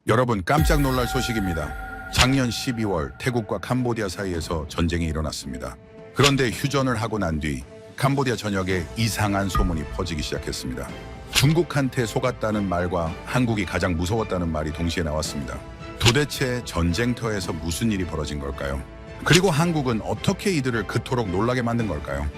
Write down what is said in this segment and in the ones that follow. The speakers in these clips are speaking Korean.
여러분 깜짝 놀랄 소식입니다. 작년 12월 태국과 캄보디아 사이에서 전쟁이 일어났습니다. 그런데 휴전을 하고 난 뒤 캄보디아 전역에 이상한 소문이 퍼지기 시작했습니다. 중국한테 속았다는 말과 한국이 가장 무서웠다는 말이 동시에 나왔습니다. 도대체 전쟁터에서 무슨 일이 벌어진 걸까요? 그리고 한국은 어떻게 이들을 그토록 놀라게 만든 걸까요?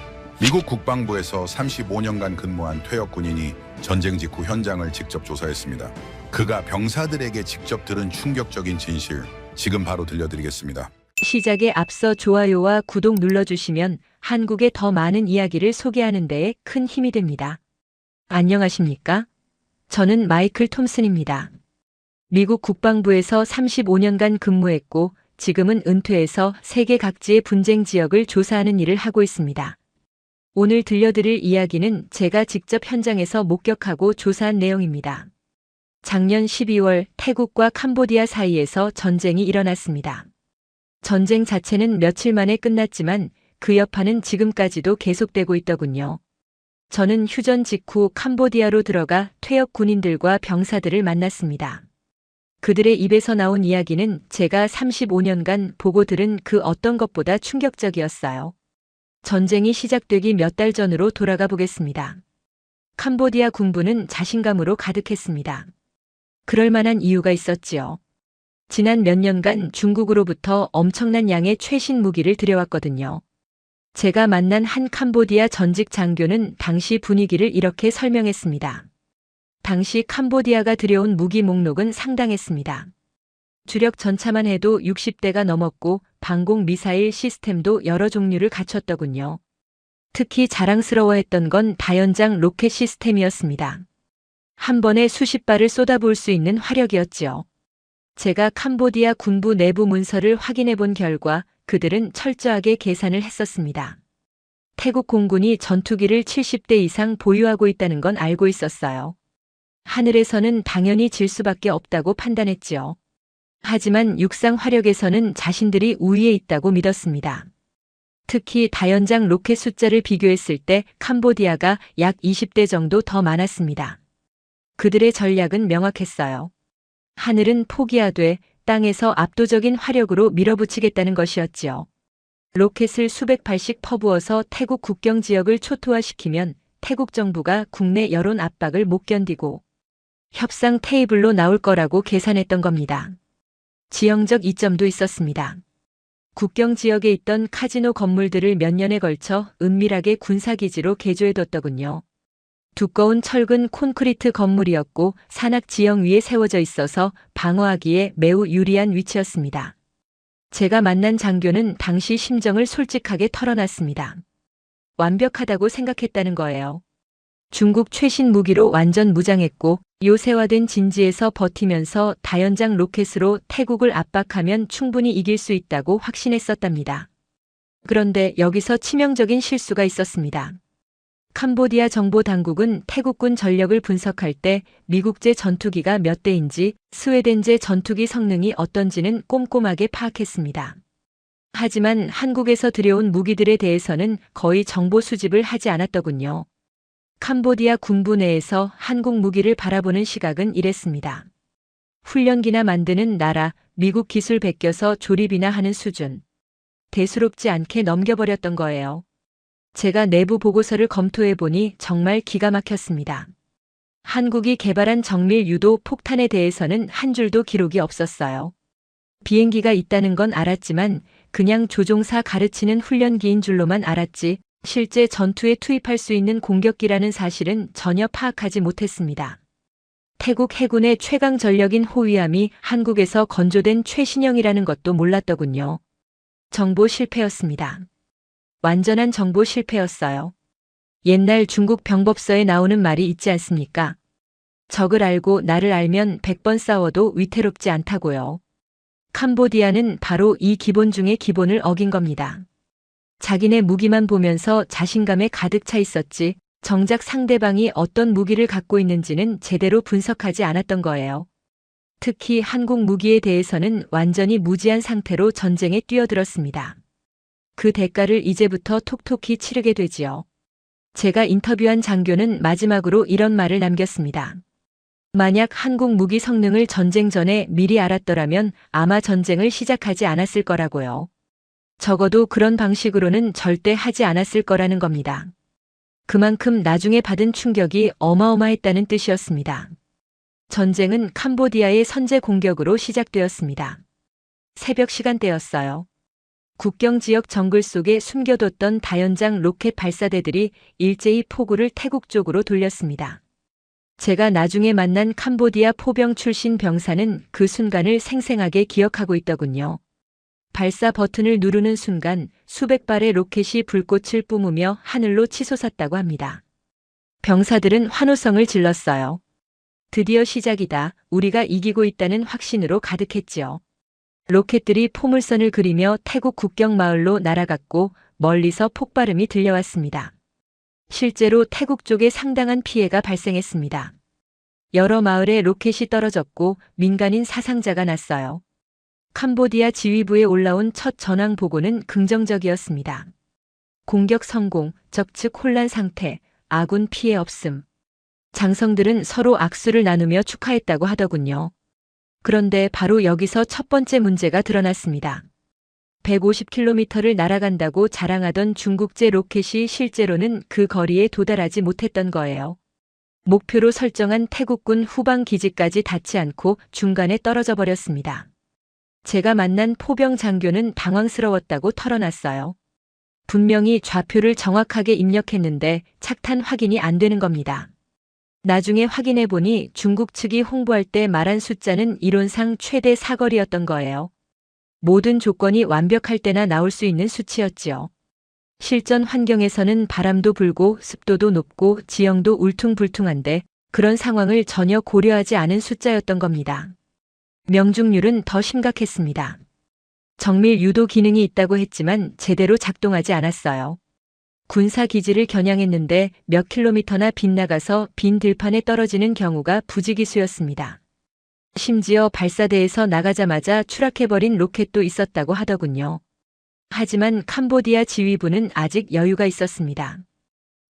미국 국방부에서 35년간 근무한 퇴역 군인이 전쟁 직후 현장을 직접 조사했습니다. 그가 병사들에게 직접 들은 충격적인 진실, 지금 바로 들려드리겠습니다. 시작에 앞서 좋아요와 구독 눌러주시면 한국의 더 많은 이야기를 소개하는 데에 큰 힘이 됩니다. 안녕하십니까? 저는 마이클 톰슨입니다. 미국 국방부에서 35년간 근무했고 지금은 은퇴해서 세계 각지의 분쟁 지역을 조사하는 일을 하고 있습니다. 오늘 들려드릴 이야기는 제가 직접 현장에서 목격하고 조사한 내용입니다. 작년 12월 태국과 캄보디아 사이에서 전쟁이 일어났습니다. 전쟁 자체는 며칠 만에 끝났지만 그 여파는 지금까지도 계속되고 있더군요. 저는 휴전 직후 캄보디아로 들어가 퇴역 군인들과 병사들을 만났습니다. 그들의 입에서 나온 이야기는 제가 35년간 보고 들은 그 어떤 것보다 충격적이었어요. 전쟁이 시작되기 몇 달 전으로 돌아가 보겠습니다. 캄보디아 군부는 자신감으로 가득했습니다. 그럴 만한 이유가 있었지요. 지난 몇 년간 중국으로부터 엄청난 양의 최신 무기를 들여왔거든요. 제가 만난 한 캄보디아 전직 장교는 당시 분위기를 이렇게 설명했습니다. 당시 캄보디아가 들여온 무기 목록은 상당했습니다. 주력 전차만 해도 60대가 넘었고 방공 미사일 시스템도 여러 종류를 갖췄더군요. 특히 자랑스러워했던 건 다연장 로켓 시스템이었습니다. 한 번에 수십 발을 쏟아부을 수 있는 화력이었지요. 제가 캄보디아 군부 내부 문서를 확인해 본 결과 그들은 철저하게 계산을 했었습니다. 태국 공군이 전투기를 70대 이상 보유하고 있다는 건 알고 있었어요. 하늘에서는 당연히 질 수밖에 없다고 판단했지요. 하지만 육상 화력에서는 자신들이 우위에 있다고 믿었습니다. 특히 다연장 로켓 숫자를 비교했을 때 캄보디아가 약 20대 정도 더 많았습니다. 그들의 전략은 명확했어요. 하늘은 포기하되 땅에서 압도적인 화력으로 밀어붙이겠다는 것이었지요. 로켓을 수백 발씩 퍼부어서 태국 국경 지역을 초토화시키면 태국 정부가 국내 여론 압박을 못 견디고 협상 테이블로 나올 거라고 계산했던 겁니다. 지형적 이점도 있었습니다. 국경 지역에 있던 카지노 건물들을 몇 년에 걸쳐 은밀하게 군사기지로 개조해뒀더군요. 두꺼운 철근 콘크리트 건물이었고 산악 지형 위에 세워져 있어서 방어하기에 매우 유리한 위치였습니다. 제가 만난 장교는 당시 심정을 솔직하게 털어놨습니다. 완벽하다고 생각했다는 거예요. 중국 최신 무기로 완전 무장했고 요새화된 진지에서 버티면서 다연장 로켓으로 태국을 압박하면 충분히 이길 수 있다고 확신했었답니다. 그런데 여기서 치명적인 실수가 있었습니다. 캄보디아 정보당국은 태국군 전력을 분석할 때 미국제 전투기가 몇 대인지 스웨덴제 전투기 성능이 어떤지는 꼼꼼하게 파악했습니다. 하지만 한국에서 들여온 무기들에 대해서는 거의 정보 수집을 하지 않았더군요. 캄보디아 군부 내에서 한국 무기를 바라보는 시각은 이랬습니다. 훈련기나 만드는 나라, 미국 기술 베껴서 조립이나 하는 수준. 대수롭지 않게 넘겨버렸던 거예요. 제가 내부 보고서를 검토해 보니 정말 기가 막혔습니다. 한국이 개발한 정밀 유도 폭탄에 대해서는 한 줄도 기록이 없었어요. 비행기가 있다는 건 알았지만 그냥 조종사 가르치는 훈련기인 줄로만 알았지 실제 전투에 투입할 수 있는 공격기라는 사실은 전혀 파악하지 못했습니다. 태국 해군의 최강 전력인 호위함이 한국에서 건조된 최신형이라는 것도 몰랐더군요. 정보 실패였습니다. 완전한 정보 실패였어요. 옛날 중국 병법서에 나오는 말이 있지 않습니까? 적을 알고 나를 알면 100번 싸워도 위태롭지 않다고요. 캄보디아는 바로 이 기본 중의 기본을 어긴 겁니다. 자기네 무기만 보면서 자신감에 가득 차 있었지 정작 상대방이 어떤 무기를 갖고 있는지는 제대로 분석하지 않았던 거예요. 특히 한국 무기에 대해서는 완전히 무지한 상태로 전쟁에 뛰어들었습니다. 그 대가를 이제부터 톡톡히 치르게 되지요. 제가 인터뷰한 장교는 마지막으로 이런 말을 남겼습니다. 만약 한국 무기 성능을 전쟁 전에 미리 알았더라면 아마 전쟁을 시작하지 않았을 거라고요. 적어도 그런 방식으로는 절대 하지 않았을 거라는 겁니다. 그만큼 나중에 받은 충격이 어마어마했다는 뜻이었습니다. 전쟁은 캄보디아의 선제 공격으로 시작되었습니다. 새벽 시간대였어요. 국경 지역 정글 속에 숨겨뒀던 다연장 로켓 발사대들이 일제히 포구를 태국 쪽으로 돌렸습니다. 제가 나중에 만난 캄보디아 포병 출신 병사는 그 순간을 생생하게 기억하고 있더군요. 발사 버튼을 누르는 순간 수백 발의 로켓이 불꽃을 뿜으며 하늘로 치솟았다고 합니다. 병사들은 환호성을 질렀어요. 드디어 시작이다. 우리가 이기고 있다는 확신으로 가득했지요. 로켓들이 포물선을 그리며 태국 국경 마을로 날아갔고 멀리서 폭발음이 들려왔습니다. 실제로 태국 쪽에 상당한 피해가 발생했습니다. 여러 마을에 로켓이 떨어졌고 민간인 사상자가 났어요. 캄보디아 지휘부에 올라온 첫 전황 보고는 긍정적이었습니다. 공격 성공, 적측 혼란 상태, 아군 피해 없음. 장성들은 서로 악수를 나누며 축하했다고 하더군요. 그런데 바로 여기서 첫 번째 문제가 드러났습니다. 150km를 날아간다고 자랑하던 중국제 로켓이 실제로는 그 거리에 도달하지 못했던 거예요. 목표로 설정한 태국군 후방 기지까지 닿지 않고 중간에 떨어져 버렸습니다. 제가 만난 포병 장교는 당황스러웠다고 털어놨어요. 분명히 좌표를 정확하게 입력했는데 착탄 확인이 안 되는 겁니다. 나중에 확인해 보니 중국 측이 홍보할 때 말한 숫자는 이론상 최대 사거리였던 거예요. 모든 조건이 완벽할 때나 나올 수 있는 수치였지요. 실전 환경에서는 바람도 불고 습도도 높고 지형도 울퉁불퉁한데 그런 상황을 전혀 고려하지 않은 숫자였던 겁니다. 명중률은 더 심각했습니다. 정밀 유도 기능이 있다고 했지만 제대로 작동하지 않았어요. 군사기지를 겨냥했는데 몇 킬로미터나 빗나가서 빈 들판에 떨어지는 경우가 부지기수였습니다. 심지어 발사대에서 나가자마자 추락해버린 로켓도 있었다고 하더군요. 하지만 캄보디아 지휘부는 아직 여유가 있었습니다.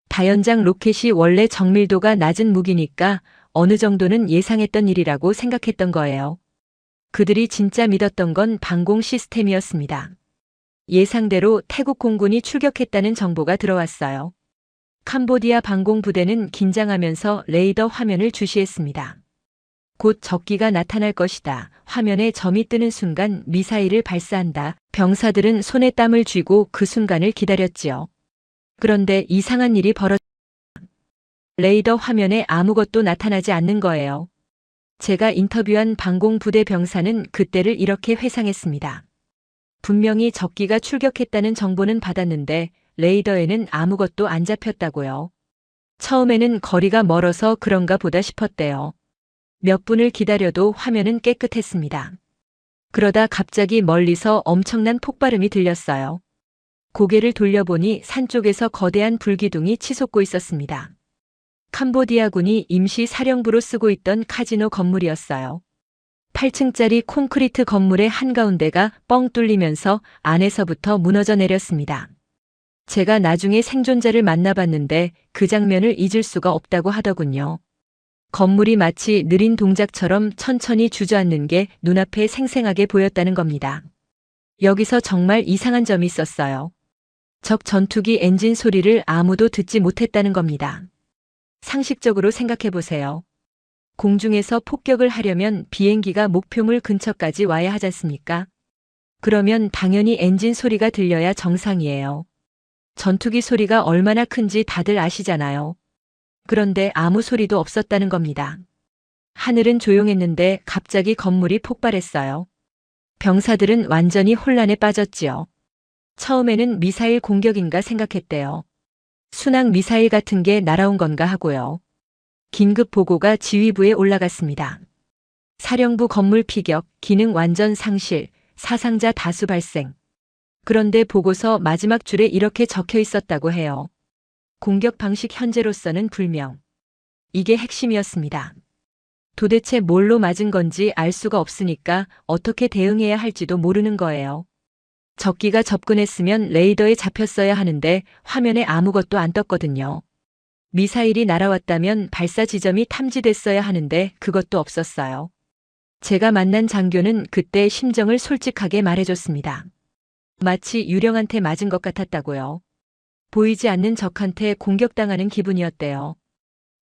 다연장 로켓이 원래 정밀도가 낮은 무기니까 어느 정도는 예상했던 일이라고 생각했던 거예요. 그들이 진짜 믿었던 건 방공 시스템이었습니다. 예상대로 태국 공군이 출격했다는 정보가 들어왔어요. 캄보디아 방공부대는 긴장하면서 레이더 화면을 주시했습니다. 곧 적기가 나타날 것이다. 화면에 점이 뜨는 순간 미사일을 발사한다. 병사들은 손에 땀을 쥐고 그 순간을 기다렸지요. 그런데 이상한 일이 벌어졌습니다. 레이더 화면에 아무것도 나타나지 않는 거예요. 제가 인터뷰한 방공부대 병사는 그때를 이렇게 회상했습니다. 분명히 적기가 출격했다는 정보는 받았는데 레이더에는 아무것도 안 잡혔다고요. 처음에는 거리가 멀어서 그런가 보다 싶었대요. 몇 분을 기다려도 화면은 깨끗했습니다. 그러다 갑자기 멀리서 엄청난 폭발음이 들렸어요. 고개를 돌려보니 산 쪽에서 거대한 불기둥이 치솟고 있었습니다. 캄보디아군이 임시 사령부로 쓰고 있던 카지노 건물이었어요. 8층짜리 콘크리트 건물의 한가운데가 뻥 뚫리면서 안에서부터 무너져 내렸습니다. 제가 나중에 생존자를 만나봤는데 그 장면을 잊을 수가 없다고 하더군요. 건물이 마치 느린 동작처럼 천천히 주저앉는 게 눈앞에 생생하게 보였다는 겁니다. 여기서 정말 이상한 점이 있었어요. 적 전투기 엔진 소리를 아무도 듣지 못했다는 겁니다. 상식적으로 생각해 보세요. 공중에서 폭격을 하려면 비행기가 목표물 근처까지 와야 하지 않습니까? 그러면 당연히 엔진 소리가 들려야 정상이에요. 전투기 소리가 얼마나 큰지 다들 아시잖아요. 그런데 아무 소리도 없었다는 겁니다. 하늘은 조용했는데 갑자기 건물이 폭발했어요. 병사들은 완전히 혼란에 빠졌지요. 처음에는 미사일 공격인가 생각했대요. 순항 미사일 같은 게 날아온 건가 하고요. 긴급 보고가 지휘부에 올라갔습니다. 사령부 건물 피격, 기능 완전 상실, 사상자 다수 발생. 그런데 보고서 마지막 줄에 이렇게 적혀 있었다고 해요. 공격 방식 현재로서는 불명. 이게 핵심이었습니다. 도대체 뭘로 맞은 건지 알 수가 없으니까 어떻게 대응해야 할지도 모르는 거예요. 적기가 접근했으면 레이더에 잡혔어야 하는데 화면에 아무것도 안 떴거든요. 미사일이 날아왔다면 발사 지점이 탐지됐어야 하는데 그것도 없었어요. 제가 만난 장교는 그때 심정을 솔직하게 말해줬습니다. 마치 유령한테 맞은 것 같았다고요. 보이지 않는 적한테 공격당하는 기분이었대요.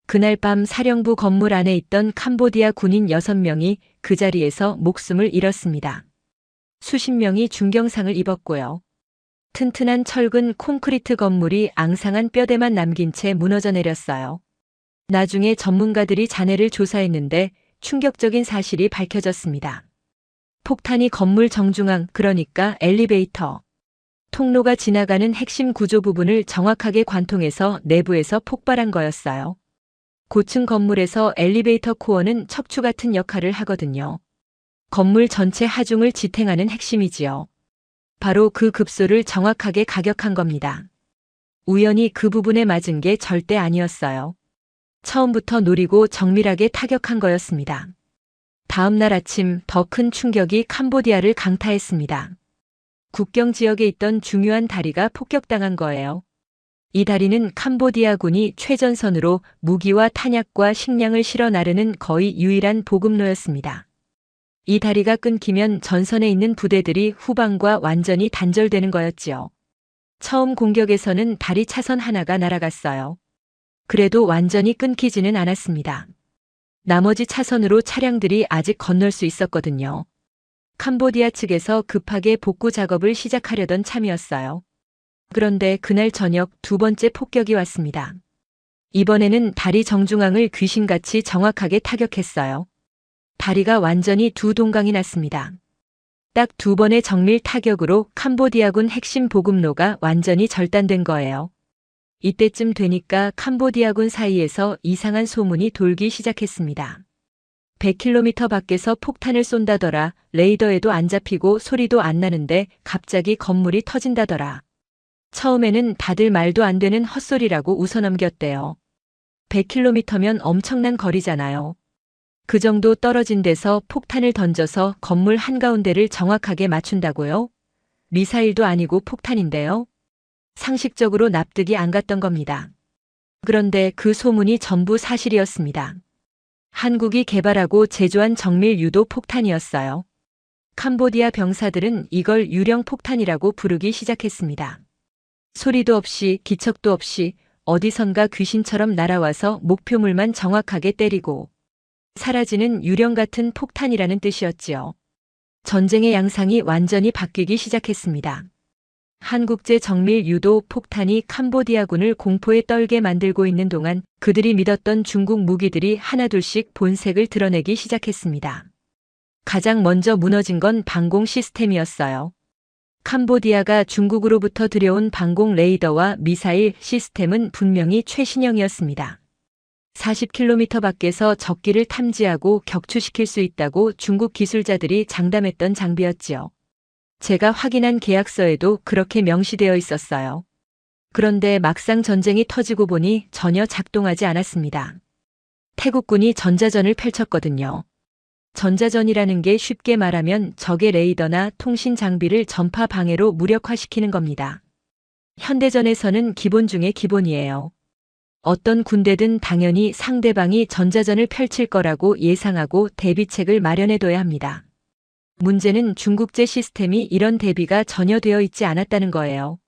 그날 밤 사령부 건물 안에 있던 캄보디아 군인 6명이 그 자리에서 목숨을 잃었습니다. 수십 명이 중경상을 입었고요. 튼튼한 철근 콘크리트 건물이 앙상한 뼈대만 남긴 채 무너져 내렸어요. 나중에 전문가들이 잔해를 조사했는데 충격적인 사실이 밝혀졌습니다. 폭탄이 건물 정중앙, 그러니까 엘리베이터, 통로가 지나가는 핵심 구조 부분을 정확하게 관통해서 내부에서 폭발한 거였어요. 고층 건물에서 엘리베이터 코어는 척추 같은 역할을 하거든요. 건물 전체 하중을 지탱하는 핵심이지요. 바로 그 급소를 정확하게 가격한 겁니다. 우연히 그 부분에 맞은 게 절대 아니었어요. 처음부터 노리고 정밀하게 타격한 거였습니다. 다음 날 아침 더 큰 충격이 캄보디아를 강타했습니다. 국경 지역에 있던 중요한 다리가 폭격당한 거예요. 이 다리는 캄보디아군이 최전선으로 무기와 탄약과 식량을 실어 나르는 거의 유일한 보급로였습니다. 이 다리가 끊기면 전선에 있는 부대들이 후방과 완전히 단절되는 거였지요. 처음 공격에서는 다리 차선 하나가 날아갔어요. 그래도 완전히 끊기지는 않았습니다. 나머지 차선으로 차량들이 아직 건널 수 있었거든요. 캄보디아 측에서 급하게 복구 작업을 시작하려던 참이었어요. 그런데 그날 저녁 두 번째 폭격이 왔습니다. 이번에는 다리 정중앙을 귀신같이 정확하게 타격했어요. 다리가 완전히 두 동강이 났습니다. 딱 두 번의 정밀 타격으로 캄보디아군 핵심 보급로가 완전히 절단된 거예요. 이때쯤 되니까 캄보디아군 사이에서 이상한 소문이 돌기 시작했습니다. 100km 밖에서 폭탄을 쏜다더라, 레이더에도 안 잡히고 소리도 안 나는데 갑자기 건물이 터진다더라. 처음에는 다들 말도 안 되는 헛소리라고 웃어넘겼대요. 100km면 엄청난 거리잖아요. 그 정도 떨어진 데서 폭탄을 던져서 건물 한가운데를 정확하게 맞춘다고요? 미사일도 아니고 폭탄인데요? 상식적으로 납득이 안 갔던 겁니다. 그런데 그 소문이 전부 사실이었습니다. 한국이 개발하고 제조한 정밀 유도 폭탄이었어요. 캄보디아 병사들은 이걸 유령 폭탄이라고 부르기 시작했습니다. 소리도 없이 기척도 없이 어디선가 귀신처럼 날아와서 목표물만 정확하게 때리고 사라지는 유령 같은 폭탄이라는 뜻이었지요. 전쟁의 양상이 완전히 바뀌기 시작했습니다. 한국제 정밀 유도 폭탄이 캄보디아군을 공포에 떨게 만들고 있는 동안 그들이 믿었던 중국 무기들이 하나둘씩 본색을 드러내기 시작했습니다. 가장 먼저 무너진 건 방공 시스템이었어요. 캄보디아가 중국으로부터 들여온 방공 레이더와 미사일 시스템은 분명히 최신형이었습니다. 40km 밖에서 적기를 탐지하고 격추시킬 수 있다고 중국 기술자들이 장담했던 장비였지요. 제가 확인한 계약서에도 그렇게 명시되어 있었어요. 그런데 막상 전쟁이 터지고 보니 전혀 작동하지 않았습니다. 태국군이 전자전을 펼쳤거든요. 전자전이라는 게 쉽게 말하면 적의 레이더나 통신 장비를 전파 방해로 무력화시키는 겁니다. 현대전에서는 기본 중에 기본이에요. 어떤 군대든 당연히 상대방이 전자전을 펼칠 거라고 예상하고 대비책을 마련해둬야 합니다. 문제는 중국제 시스템이 이런 대비가 전혀 되어 있지 않았다는 거예요.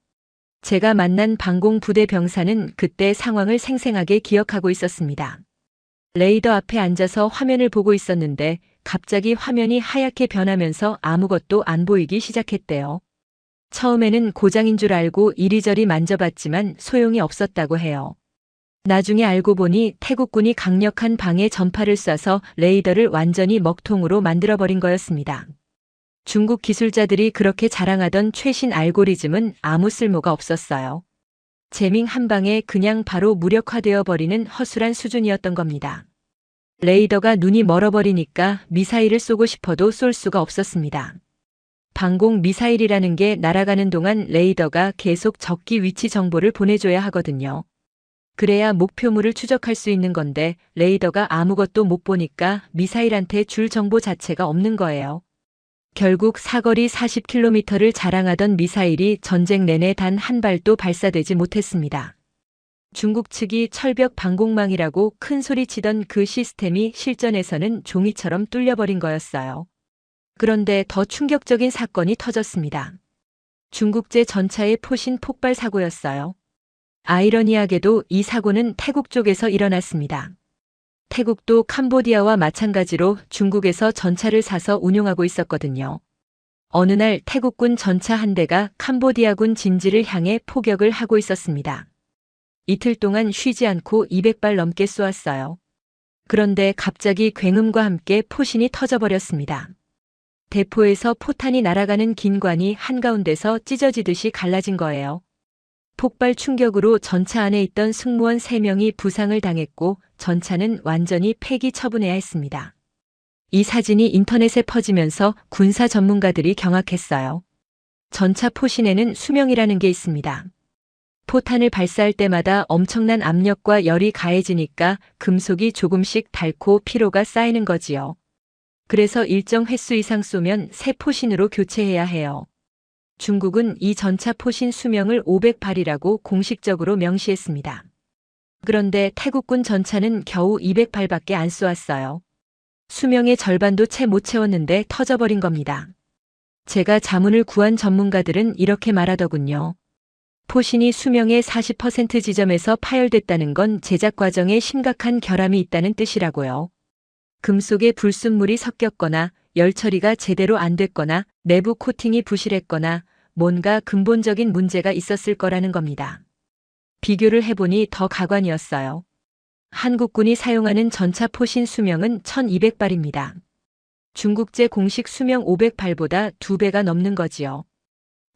제가 만난 방공 부대 병사는 그때 상황을 생생하게 기억하고 있었습니다. 레이더 앞에 앉아서 화면을 보고 있었는데 갑자기 화면이 하얗게 변하면서 아무것도 안 보이기 시작했대요. 처음에는 고장인 줄 알고 이리저리 만져봤지만 소용이 없었다고 해요. 나중에 알고 보니 태국군이 강력한 방해 전파를 쏴서 레이더를 완전히 먹통으로 만들어버린 거였습니다. 중국 기술자들이 그렇게 자랑하던 최신 알고리즘은 아무 쓸모가 없었어요. 재밍 한 방에 그냥 바로 무력화되어 버리는 허술한 수준이었던 겁니다. 레이더가 눈이 멀어버리니까 미사일을 쏘고 싶어도 쏠 수가 없었습니다. 방공 미사일이라는 게 날아가는 동안 레이더가 계속 적기 위치 정보를 보내줘야 하거든요. 그래야 목표물을 추적할 수 있는 건데 레이더가 아무것도 못 보니까 미사일한테 줄 정보 자체가 없는 거예요. 결국 사거리 40km를 자랑하던 미사일이 전쟁 내내 단 한 발도 발사되지 못했습니다. 중국 측이 철벽 방공망이라고 큰 소리 치던 그 시스템이 실전에서는 종이처럼 뚫려버린 거였어요. 그런데 더 충격적인 사건이 터졌습니다. 중국제 전차의 포신 폭발 사고였어요. 아이러니하게도 이 사고는 태국 쪽에서 일어났습니다. 태국도 캄보디아와 마찬가지로 중국에서 전차를 사서 운용하고 있었거든요. 어느 날 태국군 전차 한 대가 캄보디아군 진지를 향해 포격을 하고 있었습니다. 이틀 동안 쉬지 않고 200발 넘게 쏘았어요. 그런데 갑자기 굉음과 함께 포신이 터져버렸습니다. 대포에서 포탄이 날아가는 긴관이 한가운데서 찢어지듯이 갈라진 거예요. 폭발 충격으로 전차 안에 있던 승무원 3명이 부상을 당했고 전차는 완전히 폐기 처분해야 했습니다. 이 사진이 인터넷에 퍼지면서 군사 전문가들이 경악했어요. 전차 포신에는 수명이라는 게 있습니다. 포탄을 발사할 때마다 엄청난 압력과 열이 가해지니까 금속이 조금씩 닳고 피로가 쌓이는 거지요. 그래서 일정 횟수 이상 쏘면 새 포신으로 교체해야 해요. 중국은 이 전차 포신 수명을 500발이라고 공식적으로 명시했습니다. 그런데 태국군 전차는 겨우 200발밖에 안 쏘았어요. 수명의 절반도 채 못 채웠는데 터져버린 겁니다. 제가 자문을 구한 전문가들은 이렇게 말하더군요. 포신이 수명의 40% 지점에서 파열됐다는 건 제작 과정에 심각한 결함이 있다는 뜻이라고요. 금속에 불순물이 섞였거나 열 처리가 제대로 안 됐거나 내부 코팅이 부실했거나 뭔가 근본적인 문제가 있었을 거라는 겁니다. 비교를 해보니 더 가관이었어요. 한국군이 사용하는 전차 포신 수명은 1200발입니다. 중국제 공식 수명 500발보다 2배가 넘는 거지요.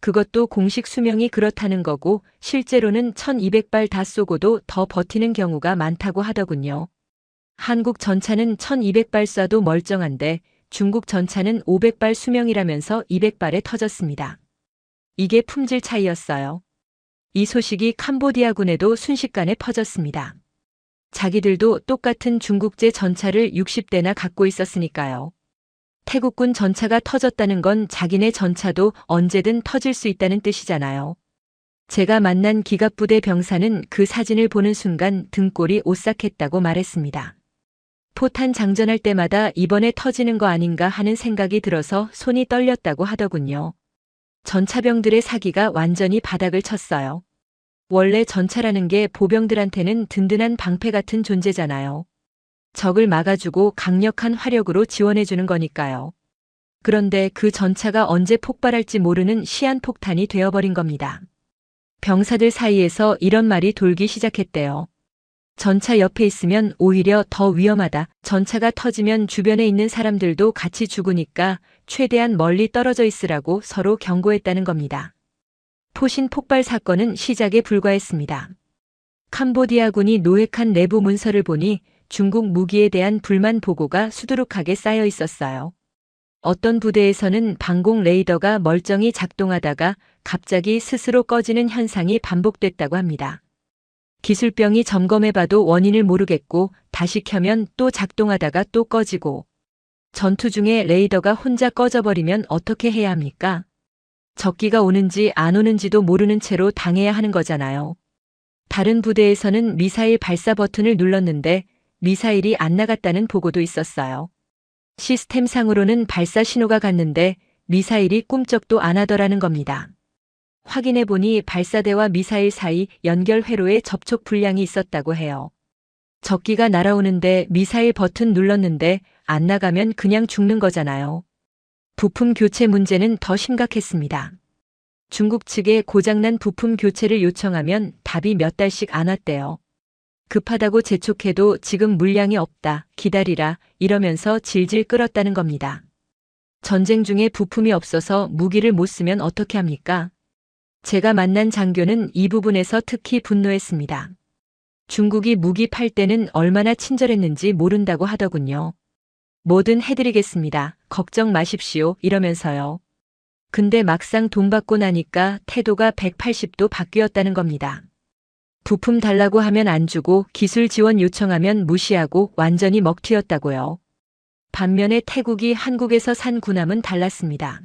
그것도 공식 수명이 그렇다는 거고 실제로는 1200발 다 쏘고도 더 버티는 경우가 많다고 하더군요. 한국 전차는 1200발 쏴도 멀쩡한데 중국 전차는 500발 수명이라면서 200발에 터졌습니다. 이게 품질 차이였어요. 이 소식이 캄보디아군에도 순식간에 퍼졌습니다. 자기들도 똑같은 중국제 전차를 60대나 갖고 있었으니까요. 태국군 전차가 터졌다는 건 자기네 전차도 언제든 터질 수 있다는 뜻이잖아요. 제가 만난 기갑부대 병사는 그 사진을 보는 순간 등골이 오싹했다고 말했습니다. 포탄 장전할 때마다 이번에 터지는 거 아닌가 하는 생각이 들어서 손이 떨렸다고 하더군요. 전차병들의 사기가 완전히 바닥을 쳤어요. 원래 전차라는 게 보병들한테는 든든한 방패 같은 존재잖아요. 적을 막아주고 강력한 화력으로 지원해주는 거니까요. 그런데 그 전차가 언제 폭발할지 모르는 시한폭탄이 되어버린 겁니다. 병사들 사이에서 이런 말이 돌기 시작했대요. 전차 옆에 있으면 오히려 더 위험하다. 전차가 터지면 주변에 있는 사람들도 같이 죽으니까 최대한 멀리 떨어져 있으라고 서로 경고했다는 겁니다. 포신 폭발 사건은 시작에 불과했습니다. 캄보디아군이 노획한 내부 문서를 보니 중국 무기에 대한 불만 보고가 수두룩하게 쌓여 있었어요. 어떤 부대에서는 방공 레이더가 멀쩡히 작동하다가 갑자기 스스로 꺼지는 현상이 반복됐다고 합니다. 기술병이 점검해봐도 원인을 모르겠고 다시 켜면 또 작동하다가 또 꺼지고 전투 중에 레이더가 혼자 꺼져버리면 어떻게 해야 합니까? 적기가 오는지 안 오는지도 모르는 채로 당해야 하는 거잖아요. 다른 부대에서는 미사일 발사 버튼을 눌렀는데 미사일이 안 나갔다는 보고도 있었어요. 시스템상으로는 발사 신호가 갔는데 미사일이 꿈쩍도 안 하더라는 겁니다. 확인해보니 발사대와 미사일 사이 연결 회로에 접촉 불량이 있었다고 해요. 적기가 날아오는데 미사일 버튼 눌렀는데 안 나가면 그냥 죽는 거잖아요. 부품 교체 문제는 더 심각했습니다. 중국 측에 고장난 부품 교체를 요청하면 답이 몇 달씩 안 왔대요. 급하다고 재촉해도 지금 물량이 없다, 기다리라 이러면서 질질 끌었다는 겁니다. 전쟁 중에 부품이 없어서 무기를 못 쓰면 어떻게 합니까? 제가 만난 장교는 이 부분에서 특히 분노했습니다. 중국이 무기 팔 때는 얼마나 친절했는지 모른다고 하더군요. 뭐든 해드리겠습니다. 걱정 마십시오. 이러면서요. 근데 막상 돈 받고 나니까 태도가 180도 바뀌었다는 겁니다. 부품 달라고 하면 안 주고 기술 지원 요청하면 무시하고 완전히 먹튀였다고요. 반면에 태국이 한국에서 산 군함은 달랐습니다.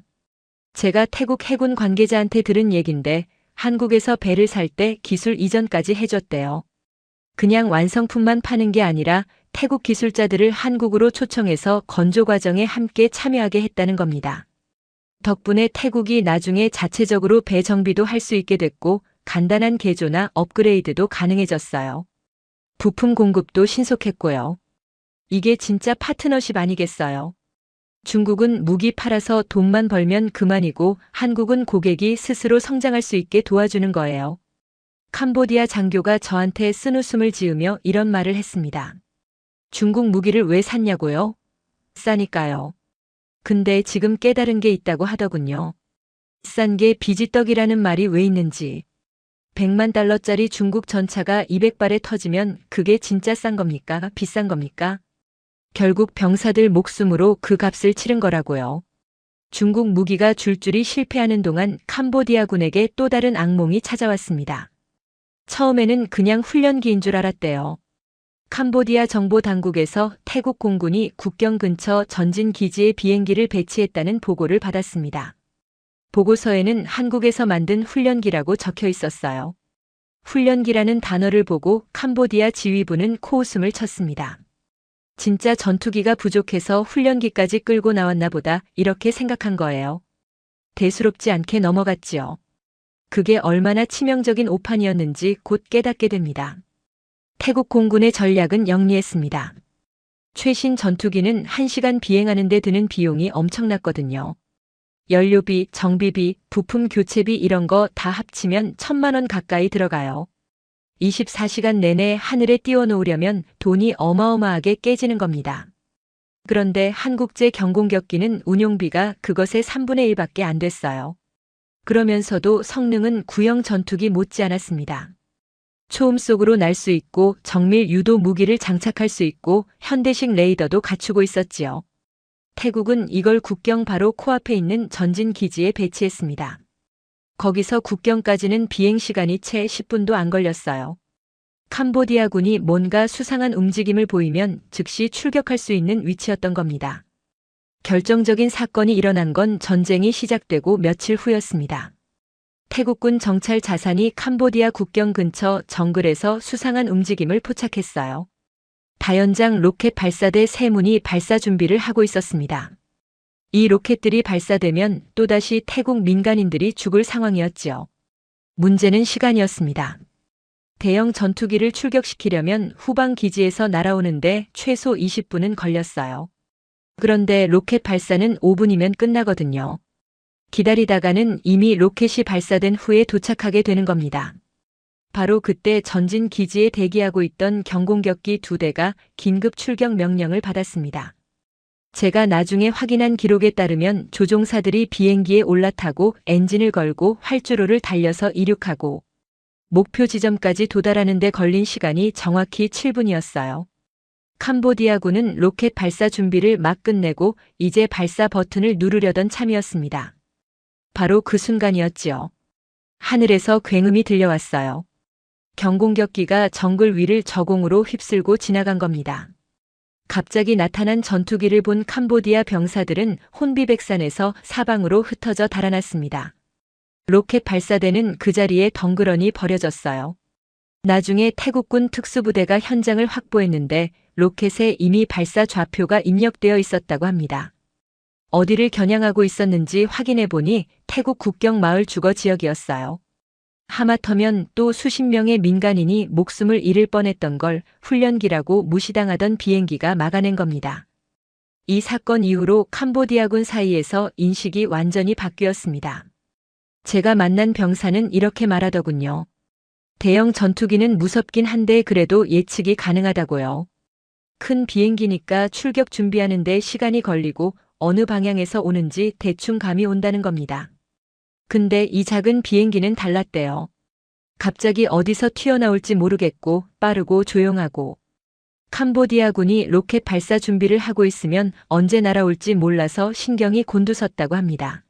제가 태국 해군 관계자한테 들은 얘긴데 한국에서 배를 살 때 기술 이전까지 해줬대요. 그냥 완성품만 파는 게 아니라 태국 기술자들을 한국으로 초청해서 건조 과정에 함께 참여하게 했다는 겁니다. 덕분에 태국이 나중에 자체적으로 배 정비도 할 수 있게 됐고 간단한 개조나 업그레이드도 가능해졌어요. 부품 공급도 신속했고요. 이게 진짜 파트너십 아니겠어요? 중국은 무기 팔아서 돈만 벌면 그만이고 한국은 고객이 스스로 성장할 수 있게 도와주는 거예요. 캄보디아 장교가 저한테 쓴웃음을 지으며 이런 말을 했습니다. 중국 무기를 왜 샀냐고요? 싸니까요. 근데 지금 깨달은 게 있다고 하더군요. 싼 게 비지떡이라는 말이 왜 있는지. 100만 달러짜리 중국 전차가 200발에 터지면 그게 진짜 싼 겁니까? 비싼 겁니까? 결국 병사들 목숨으로 그 값을 치른 거라고요. 중국 무기가 줄줄이 실패하는 동안 캄보디아군에게 또 다른 악몽이 찾아왔습니다. 처음에는 그냥 훈련기인 줄 알았대요. 캄보디아 정보당국에서 태국 공군이 국경 근처 전진 기지에 비행기를 배치했다는 보고를 받았습니다. 보고서에는 한국에서 만든 훈련기라고 적혀 있었어요. 훈련기라는 단어를 보고 캄보디아 지휘부는 코웃음을 쳤습니다. 진짜 전투기가 부족해서 훈련기까지 끌고 나왔나 보다 이렇게 생각한 거예요. 대수롭지 않게 넘어갔지요. 그게 얼마나 치명적인 오판이었는지 곧 깨닫게 됩니다. 태국 공군의 전략은 영리했습니다. 최신 전투기는 1시간 비행하는 데 드는 비용이 엄청났거든요. 연료비, 정비비, 부품 교체비 이런 거 다 합치면 1,000만 원 가까이 들어가요. 24시간 내내 하늘에 띄워놓으려면 돈이 어마어마하게 깨지는 겁니다. 그런데 한국제 경공격기는 운용비가 그것의 3분의 1밖에 안 됐어요. 그러면서도 성능은 구형 전투기 못지않았습니다. 초음 속으로 날 수 있고 정밀 유도 무기를 장착할 수 있고 현대식 레이더도 갖추고 있었지요. 태국은 이걸 국경 바로 코앞에 있는 전진 기지에 배치했습니다. 거기서 국경까지는 비행시간이 채 10분도 안 걸렸어요. 캄보디아군이 뭔가 수상한 움직임을 보이면 즉시 출격할 수 있는 위치였던 겁니다. 결정적인 사건이 일어난 건 전쟁이 시작되고 며칠 후였습니다. 태국군 정찰 자산이 캄보디아 국경 근처 정글에서 수상한 움직임을 포착했어요. 다연장 로켓 발사대 3문이 발사 준비를 하고 있었습니다. 이 로켓들이 발사되면 또다시 태국 민간인들이 죽을 상황이었지요. 문제는 시간이었습니다. 대형 전투기를 출격시키려면 후방 기지에서 날아오는데 최소 20분은 걸렸어요. 그런데 로켓 발사는 5분이면 끝나거든요. 기다리다가는 이미 로켓이 발사된 후에 도착하게 되는 겁니다. 바로 그때 전진 기지에 대기하고 있던 경공격기 2대가 긴급 출격 명령을 받았습니다. 제가 나중에 확인한 기록에 따르면 조종사들이 비행기에 올라타고 엔진을 걸고 활주로를 달려서 이륙하고 목표 지점까지 도달하는 데 걸린 시간이 정확히 7분이었어요. 캄보디아군은 로켓 발사 준비를 막 끝내고 이제 발사 버튼을 누르려던 참이었습니다. 바로 그 순간이었지요. 하늘에서 굉음이 들려왔어요. 경공격기가 정글 위를 저공으로 휩쓸고 지나간 겁니다. 갑자기 나타난 전투기를 본 캄보디아 병사들은 혼비백산에서 사방으로 흩어져 달아났습니다. 로켓 발사대는 그 자리에 덩그러니 버려졌어요. 나중에 태국군 특수부대가 현장을 확보했는데 로켓에 이미 발사 좌표가 입력되어 있었다고 합니다. 어디를 겨냥하고 있었는지 확인해 보니 태국 국경 마을 주거 지역이었어요. 하마터면 또 수십 명의 민간인이 목숨을 잃을 뻔했던 걸 훈련기라고 무시당하던 비행기가 막아낸 겁니다. 이 사건 이후로 캄보디아군 사이에서 인식이 완전히 바뀌었습니다. 제가 만난 병사는 이렇게 말하더군요. 대형 전투기는 무섭긴 한데 그래도 예측이 가능하다고요. 큰 비행기니까 출격 준비하는데 시간이 걸리고 어느 방향에서 오는지 대충 감이 온다는 겁니다. 근데 이 작은 비행기는 달랐대요. 갑자기 어디서 튀어나올지 모르겠고 빠르고 조용하고 캄보디아군이 로켓 발사 준비를 하고 있으면 언제 날아올지 몰라서 신경이 곤두섰다고 합니다.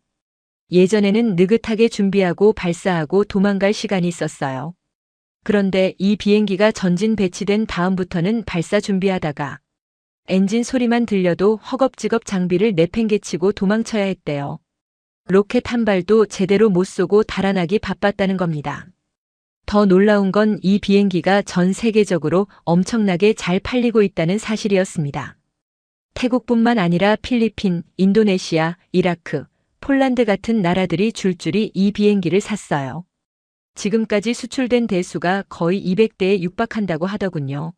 예전에는 느긋하게 준비하고 발사하고 도망갈 시간이 있었어요. 그런데 이 비행기가 전진 배치된 다음부터는 발사 준비하다가 엔진 소리만 들려도 허겁지겁 장비를 내팽개치고 도망쳐야 했대요. 로켓 한 발도 제대로 못 쏘고 달아나기 바빴다는 겁니다. 더 놀라운 건 이 비행기가 전 세계적으로 엄청나게 잘 팔리고 있다는 사실이었습니다. 태국뿐만 아니라 필리핀, 인도네시아, 이라크, 폴란드 같은 나라들이 줄줄이 이 비행기를 샀어요. 지금까지 수출된 대수가 거의 200대에 육박한다고 하더군요.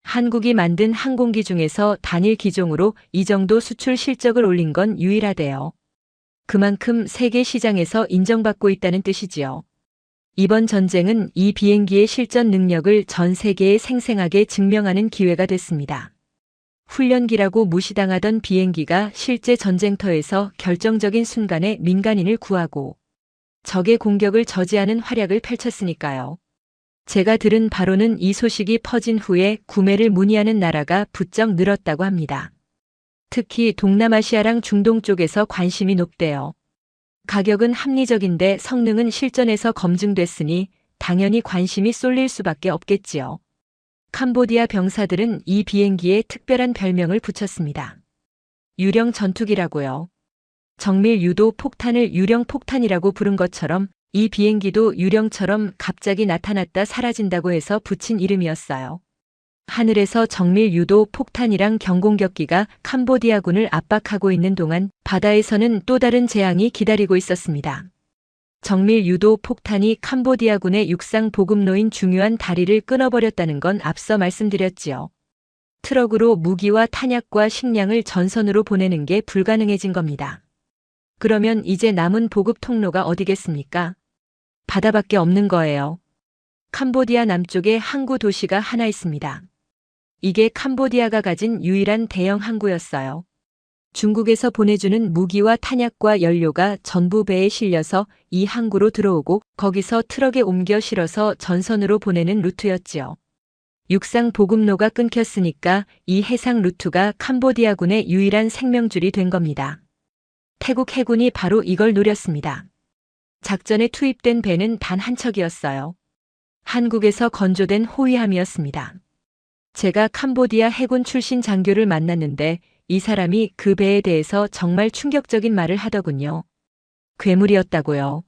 한국이 만든 항공기 중에서 단일 기종으로 이 정도 수출 실적을 올린 건 유일하대요. 그만큼 세계 시장에서 인정받고 있다는 뜻이지요. 이번 전쟁은 이 비행기의 실전 능력을 전 세계에 생생하게 증명하는 기회가 됐습니다. 훈련기라고 무시당하던 비행기가 실제 전쟁터에서 결정적인 순간에 민간인을 구하고 적의 공격을 저지하는 활약을 펼쳤으니까요. 제가 들은 바로는 이 소식이 퍼진 후에 구매를 문의하는 나라가 부쩍 늘었다고 합니다. 특히 동남아시아랑 중동 쪽에서 관심이 높대요. 가격은 합리적인데 성능은 실전에서 검증됐으니 당연히 관심이 쏠릴 수밖에 없겠지요. 캄보디아 병사들은 이 비행기에 특별한 별명을 붙였습니다. 유령 전투기라고요. 정밀 유도 폭탄을 유령 폭탄이라고 부른 것처럼 이 비행기도 유령처럼 갑자기 나타났다 사라진다고 해서 붙인 이름이었어요. 하늘에서 정밀 유도 폭탄이랑 경공격기가 캄보디아군을 압박하고 있는 동안 바다에서는 또 다른 재앙이 기다리고 있었습니다. 정밀 유도 폭탄이 캄보디아군의 육상 보급로인 중요한 다리를 끊어버렸다는 건 앞서 말씀드렸지요. 트럭으로 무기와 탄약과 식량을 전선으로 보내는 게 불가능해진 겁니다. 그러면 이제 남은 보급 통로가 어디겠습니까? 바다밖에 없는 거예요. 캄보디아 남쪽에 항구 도시가 하나 있습니다. 이게 캄보디아가 가진 유일한 대형 항구였어요. 중국에서 보내주는 무기와 탄약과 연료가 전부 배에 실려서 이 항구로 들어오고 거기서 트럭에 옮겨 실어서 전선으로 보내는 루트였지요. 육상 보급로가 끊겼으니까 이 해상 루트가 캄보디아군의 유일한 생명줄이 된 겁니다. 태국 해군이 바로 이걸 노렸습니다. 작전에 투입된 배는 단 한 척이었어요. 한국에서 건조된 호위함이었습니다. 제가 캄보디아 해군 출신 장교를 만났는데 이 사람이 그 배에 대해서 정말 충격적인 말을 하더군요. 괴물이었다고요.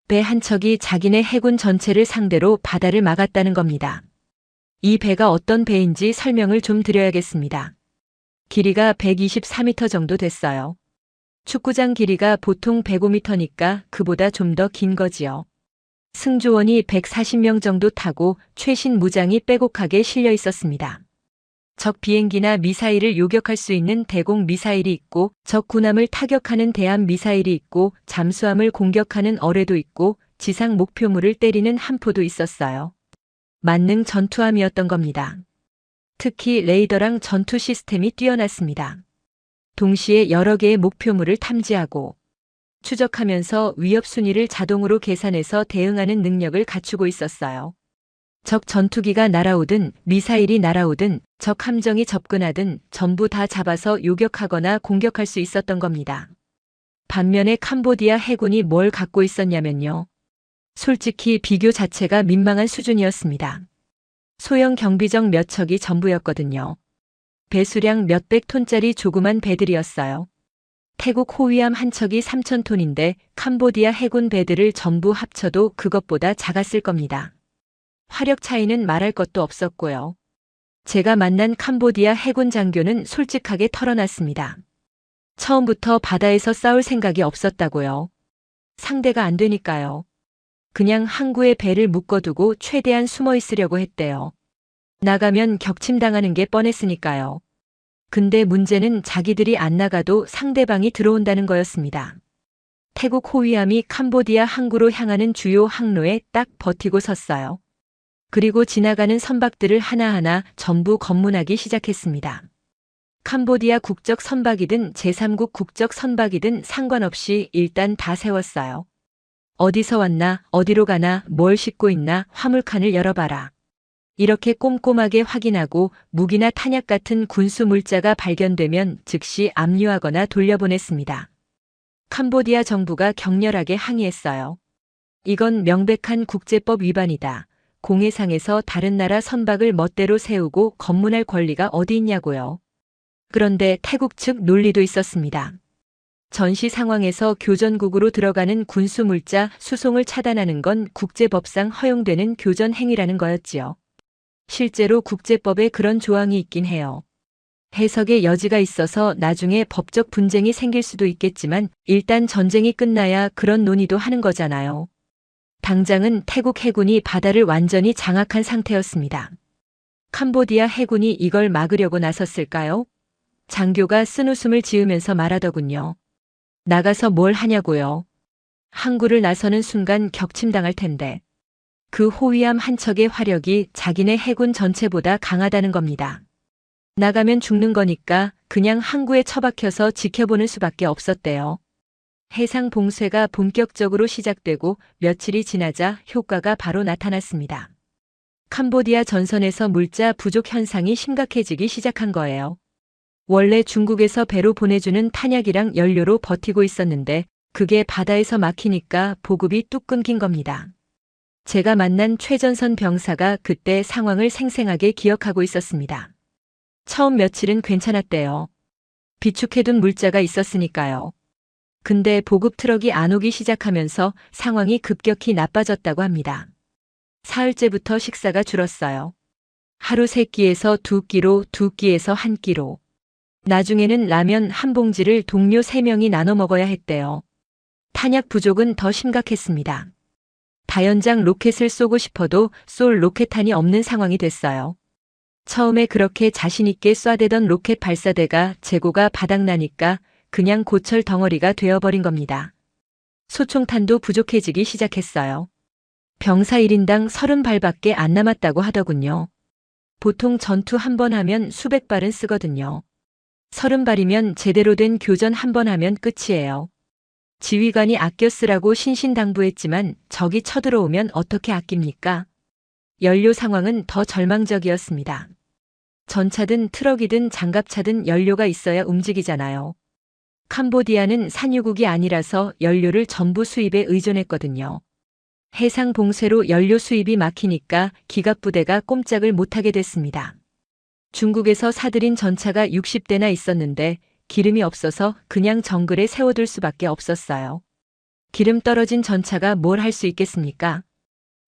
배 한 척이 자기네 해군 전체를 상대로 바다를 막았다는 겁니다. 이 배가 어떤 배인지 설명을 좀 드려야겠습니다. 길이가 124m 정도 됐어요. 축구장 길이가 보통 105m니까 그보다 좀 더 긴 거지요. 승조원이 140명 정도 타고 최신 무장이 빼곡하게 실려 있었습니다. 적 비행기나 미사일을 요격할 수 있는 대공 미사일이 있고 적 군함을 타격하는 대함 미사일이 있고 잠수함을 공격하는 어뢰도 있고 지상 목표물을 때리는 함포도 있었어요. 만능 전투함이었던 겁니다. 특히 레이더랑 전투 시스템이 뛰어났습니다. 동시에 여러 개의 목표물을 탐지하고 추적하면서 위협 순위를 자동으로 계산해서 대응하는 능력을 갖추고 있었어요. 적 전투기가 날아오든 미사일이 날아오든 적 함정이 접근하든 전부 다 잡아서 요격하거나 공격할 수 있었던 겁니다. 반면에 캄보디아 해군이 뭘 갖고 있었냐면요. 솔직히 비교 자체가 민망한 수준이었습니다. 소형 경비정 몇 척이 전부였거든요. 배수량 몇백 톤짜리 조그만 배들이었어요. 태국 호위함 한 척이 3,000톤인데 캄보디아 해군 배들을 전부 합쳐도 그것보다 작았을 겁니다. 화력 차이는 말할 것도 없었고요. 제가 만난 캄보디아 해군 장교는 솔직하게 털어놨습니다. 처음부터 바다에서 싸울 생각이 없었다고요. 상대가 안 되니까요. 그냥 항구에 배를 묶어두고 최대한 숨어 있으려고 했대요. 나가면 격침당하는 게 뻔했으니까요. 근데 문제는 자기들이 안 나가도 상대방이 들어온다는 거였습니다. 태국 호위함이 캄보디아 항구로 향하는 주요 항로에 딱 버티고 섰어요. 그리고 지나가는 선박들을 하나하나 전부 검문하기 시작했습니다. 캄보디아 국적 선박이든 제3국 국적 선박이든 상관없이 일단 다 세웠어요. 어디서 왔나, 어디로 가나, 뭘 싣고 있나, 화물칸을 열어봐라. 이렇게 꼼꼼하게 확인하고 무기나 탄약 같은 군수 물자가 발견되면 즉시 압류하거나 돌려보냈습니다. 캄보디아 정부가 격렬하게 항의했어요. 이건 명백한 국제법 위반이다. 공해상에서 다른 나라 선박을 멋대로 세우고 검문할 권리가 어디 있냐고요. 그런데 태국 측 논리도 있었습니다. 전시 상황에서 교전국으로 들어가는 군수 물자 수송을 차단하는 건 국제법상 허용되는 교전 행위라는 거였지요. 실제로 국제법에 그런 조항이 있긴 해요. 해석의 여지가 있어서 나중에 법적 분쟁이 생길 수도 있겠지만 일단 전쟁이 끝나야 그런 논의도 하는 거잖아요. 당장은 태국 해군이 바다를 완전히 장악한 상태였습니다. 캄보디아 해군이 이걸 막으려고 나섰을까요? 장교가 쓴웃음을 지으면서 말하더군요. 나가서 뭘 하냐고요. 항구를 나서는 순간 격침당할 텐데. 그 호위함 한 척의 화력이 자기네 해군 전체보다 강하다는 겁니다. 나가면 죽는 거니까 그냥 항구에 처박혀서 지켜보는 수밖에 없었대요. 해상 봉쇄가 본격적으로 시작되고 며칠이 지나자 효과가 바로 나타났습니다. 캄보디아 전선에서 물자 부족 현상이 심각해지기 시작한 거예요. 원래 중국에서 배로 보내주는 탄약이랑 연료로 버티고 있었는데 그게 바다에서 막히니까 보급이 뚝 끊긴 겁니다. 제가 만난 최전선 병사가 그때 상황을 생생하게 기억하고 있었습니다. 처음 며칠은 괜찮았대요. 비축해둔 물자가 있었으니까요. 근데 보급 트럭이 안 오기 시작하면서 상황이 급격히 나빠졌다고 합니다. 사흘째부터 식사가 줄었어요. 하루 3끼에서 2끼로, 2끼에서 1끼로. 나중에는 라면 한 봉지를 동료 3명이 나눠 먹어야 했대요. 탄약 부족은 더 심각했습니다. 다연장 로켓을 쏘고 싶어도 쏠 로켓탄이 없는 상황이 됐어요. 처음에 그렇게 자신있게 쏴대던 로켓 발사대가 재고가 바닥나니까 그냥 고철 덩어리가 되어버린 겁니다. 소총탄도 부족해지기 시작했어요. 병사 1인당 30발밖에 안 남았다고 하더군요. 보통 전투 한 번 하면 수백 발은 쓰거든요. 30발이면 제대로 된 교전 한 번 하면 끝이에요. 지휘관이 아껴 쓰라고 신신당부했지만 적이 쳐들어오면 어떻게 아낍니까? 연료 상황은 더 절망적이었습니다. 전차든 트럭이든 장갑차든 연료가 있어야 움직이잖아요. 캄보디아는 산유국이 아니라서 연료를 전부 수입에 의존했거든요. 해상 봉쇄로 연료 수입이 막히니까 기갑부대가 꼼짝을 못하게 됐습니다. 중국에서 사들인 전차가 60대나 있었는데 기름이 없어서 그냥 정글에 세워둘 수밖에 없었어요. 기름 떨어진 전차가 뭘 할 수 있겠습니까?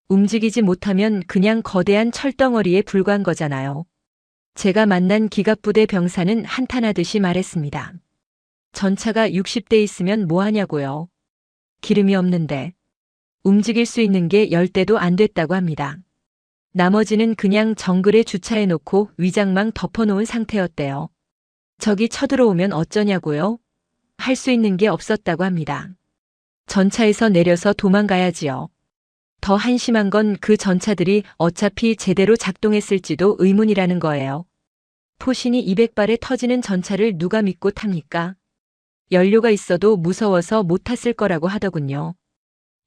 움직이지 못하면 그냥 거대한 철덩어리에 불과한 거잖아요. 제가 만난 기갑부대 병사는 한탄하듯이 말했습니다. 전차가 60대 있으면 뭐 하냐고요. 기름이 없는데. 움직일 수 있는 게 10대도 안 됐다고 합니다. 나머지는 그냥 정글에 주차해놓고 위장망 덮어놓은 상태였대요. 적이 쳐들어오면 어쩌냐고요? 할 수 있는 게 없었다고 합니다. 전차에서 내려서 도망가야지요. 더 한심한 건 그 전차들이 어차피 제대로 작동했을지도 의문이라는 거예요. 포신이 200발에 터지는 전차를 누가 믿고 탑니까? 연료가 있어도 무서워서 못 탔을 거라고 하더군요.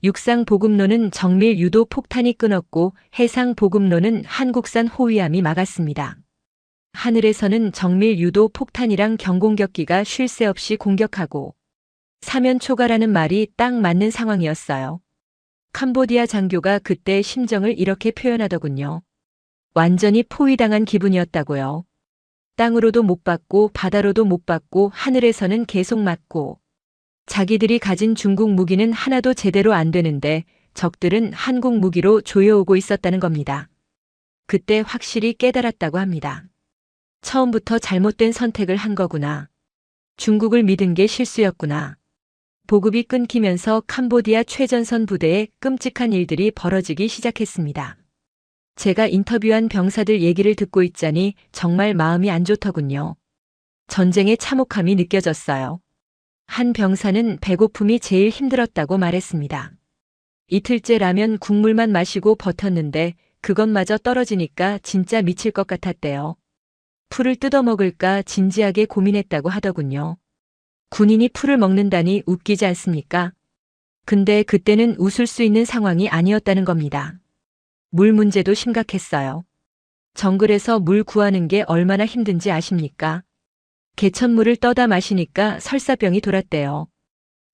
육상 보급로는 정밀 유도 폭탄이 끊었고 해상 보급로는 한국산 호위함이 막았습니다. 하늘에서는 정밀 유도 폭탄이랑 경공격기가 쉴 새 없이 공격하고 사면 초가라는 말이 딱 맞는 상황이었어요. 캄보디아 장교가 그때 심정을 이렇게 표현하더군요. 완전히 포위당한 기분이었다고요. 땅으로도 못 받고 바다로도 못 받고 하늘에서는 계속 맞고 자기들이 가진 중국 무기는 하나도 제대로 안 되는데 적들은 한국 무기로 조여오고 있었다는 겁니다. 그때 확실히 깨달았다고 합니다. 처음부터 잘못된 선택을 한 거구나. 중국을 믿은 게 실수였구나. 보급이 끊기면서 캄보디아 최전선 부대에 끔찍한 일들이 벌어지기 시작했습니다. 제가 인터뷰한 병사들 얘기를 듣고 있자니 정말 마음이 안 좋더군요. 전쟁의 참혹함이 느껴졌어요. 한 병사는 배고픔이 제일 힘들었다고 말했습니다. 이틀째 라면 국물만 마시고 버텼는데 그것마저 떨어지니까 진짜 미칠 것 같았대요. 풀을 뜯어먹을까 진지하게 고민했다고 하더군요. 군인이 풀을 먹는다니 웃기지 않습니까? 근데 그때는 웃을 수 있는 상황이 아니었다는 겁니다. 물 문제도 심각했어요. 정글에서 물 구하는 게 얼마나 힘든지 아십니까? 개천물을 떠다 마시니까 설사병이 돌았대요.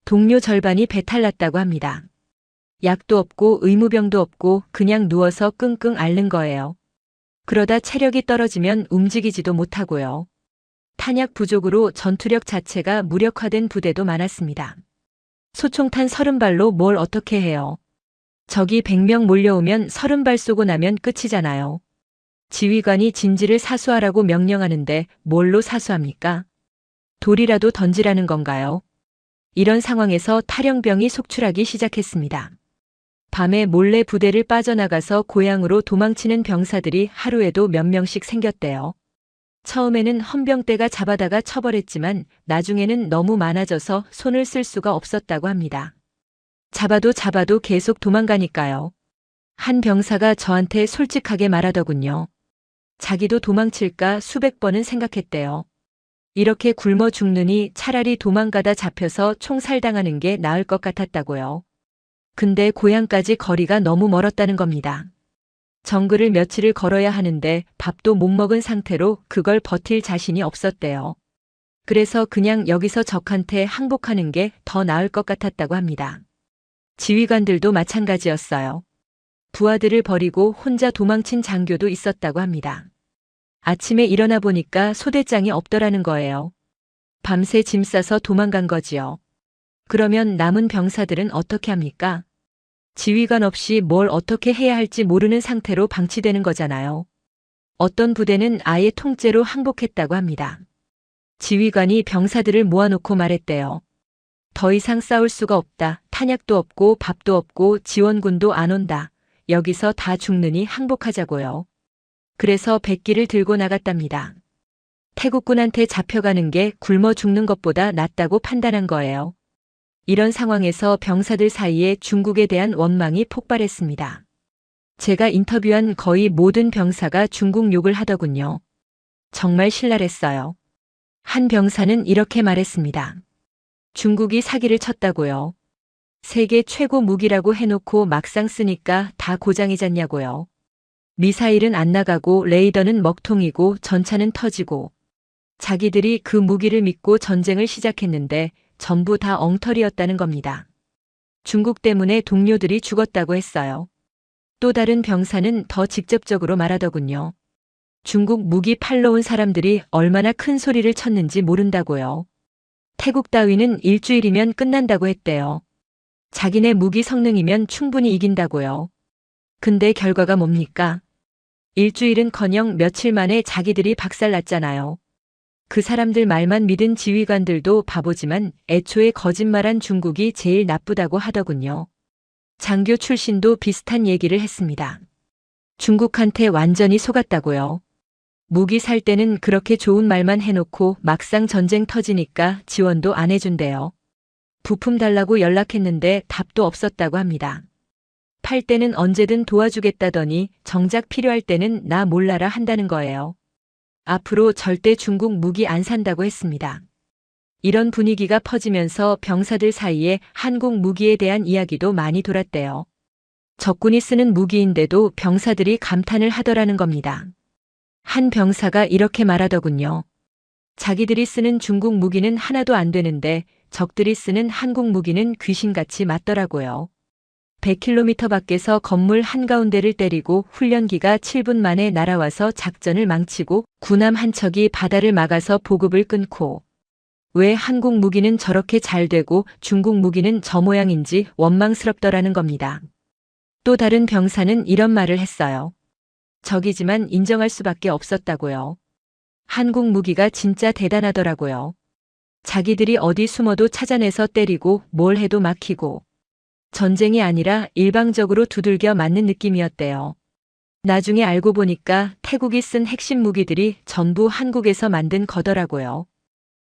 동료 절반이 배탈 났다고 합니다. 약도 없고 의무병도 없고 그냥 누워서 끙끙 앓는 거예요. 그러다 체력이 떨어지면 움직이지도 못하고요. 탄약 부족으로 전투력 자체가 무력화된 부대도 많았습니다. 소총탄 30발로 뭘 어떻게 해요? 적이 100명 몰려오면 30발 쏘고 나면 끝이잖아요. 지휘관이 진지를 사수하라고 명령하는데 뭘로 사수합니까? 돌이라도 던지라는 건가요? 이런 상황에서 탈영병이 속출하기 시작했습니다. 밤에 몰래 부대를 빠져나가서 고향으로 도망치는 병사들이 하루에도 몇 명씩 생겼대요. 처음에는 헌병대가 잡아다가 처벌했지만 나중에는 너무 많아져서 손을 쓸 수가 없었다고 합니다. 잡아도 계속 도망가니까요. 한 병사가 저한테 솔직하게 말하더군요. 자기도 도망칠까 수백 번은 생각했대요. 이렇게 굶어 죽느니 차라리 도망가다 잡혀서 총살당하는 게 나을 것 같았다고요. 근데 고향까지 거리가 너무 멀었다는 겁니다. 정글을 며칠을 걸어야 하는데 밥도 못 먹은 상태로 그걸 버틸 자신이 없었대요. 그래서 그냥 여기서 적한테 항복하는 게 더 나을 것 같았다고 합니다. 지휘관들도 마찬가지였어요. 부하들을 버리고 혼자 도망친 장교도 있었다고 합니다. 아침에 일어나 보니까 소대장이 없더라는 거예요. 밤새 짐 싸서 도망간 거지요. 그러면 남은 병사들은 어떻게 합니까? 지휘관 없이 뭘 어떻게 해야 할지 모르는 상태로 방치되는 거잖아요. 어떤 부대는 아예 통째로 항복했다고 합니다. 지휘관이 병사들을 모아놓고 말했대요. 더 이상 싸울 수가 없다. 탄약도 없고 밥도 없고 지원군도 안 온다. 여기서 다 죽느니 항복하자고요. 그래서 백기를 들고 나갔답니다. 태국군한테 잡혀가는 게 굶어 죽는 것보다 낫다고 판단한 거예요. 이런 상황에서 병사들 사이에 중국에 대한 원망이 폭발했습니다. 제가 인터뷰한 거의 모든 병사가 중국 욕을 하더군요. 정말 신랄했어요. 한 병사는 이렇게 말했습니다. 중국이 사기를 쳤다고요. 세계 최고 무기라고 해놓고 막상 쓰니까 다 고장이잖냐고요. 미사일은 안 나가고 레이더는 먹통이고 전차는 터지고 자기들이 그 무기를 믿고 전쟁을 시작했는데 전부 다 엉터리였다는 겁니다. 중국 때문에 동료들이 죽었다고 했어요. 또 다른 병사는 더 직접적으로 말하더군요. 중국 무기 팔러 온 사람들이 얼마나 큰 소리를 쳤는지 모른다고요. 태국 따위는 일주일이면 끝난다고 했대요. 자기네 무기 성능이면 충분히 이긴다고요. 근데 결과가 뭡니까? 일주일은커녕 며칠 만에 자기들이 박살났잖아요. 그 사람들 말만 믿은 지휘관들도 바보지만 애초에 거짓말한 중국이 제일 나쁘다고 하더군요. 장교 출신도 비슷한 얘기를 했습니다. 중국한테 완전히 속았다고요. 무기 살 때는 그렇게 좋은 말만 해놓고 막상 전쟁 터지니까 지원도 안 해준대요. 부품 달라고 연락했는데 답도 없었다고 합니다. 팔 때는 언제든 도와주겠다더니 정작 필요할 때는 나 몰라라 한다는 거예요. 앞으로 절대 중국 무기 안 산다고 했습니다. 이런 분위기가 퍼지면서 병사들 사이에 한국 무기에 대한 이야기도 많이 돌았대요. 적군이 쓰는 무기인데도 병사들이 감탄을 하더라는 겁니다. 한 병사가 이렇게 말하더군요. 자기들이 쓰는 중국 무기는 하나도 안 되는데 적들이 쓰는 한국 무기는 귀신같이 맞더라고요. 100km 밖에서 건물 한가운데를 때리고 훈련기가 7분 만에 날아와서 작전을 망치고 군함 한 척이 바다를 막아서 보급을 끊고 왜 한국 무기는 저렇게 잘 되고 중국 무기는 저 모양인지 원망스럽더라는 겁니다. 또 다른 병사는 이런 말을 했어요. 적이지만 인정할 수밖에 없었다고요. 한국 무기가 진짜 대단하더라고요. 자기들이 어디 숨어도 찾아내서 때리고 뭘 해도 막히고 전쟁이 아니라 일방적으로 두들겨 맞는 느낌이었대요. 나중에 알고 보니까 태국이 쓴 핵심 무기들이 전부 한국에서 만든 거더라고요.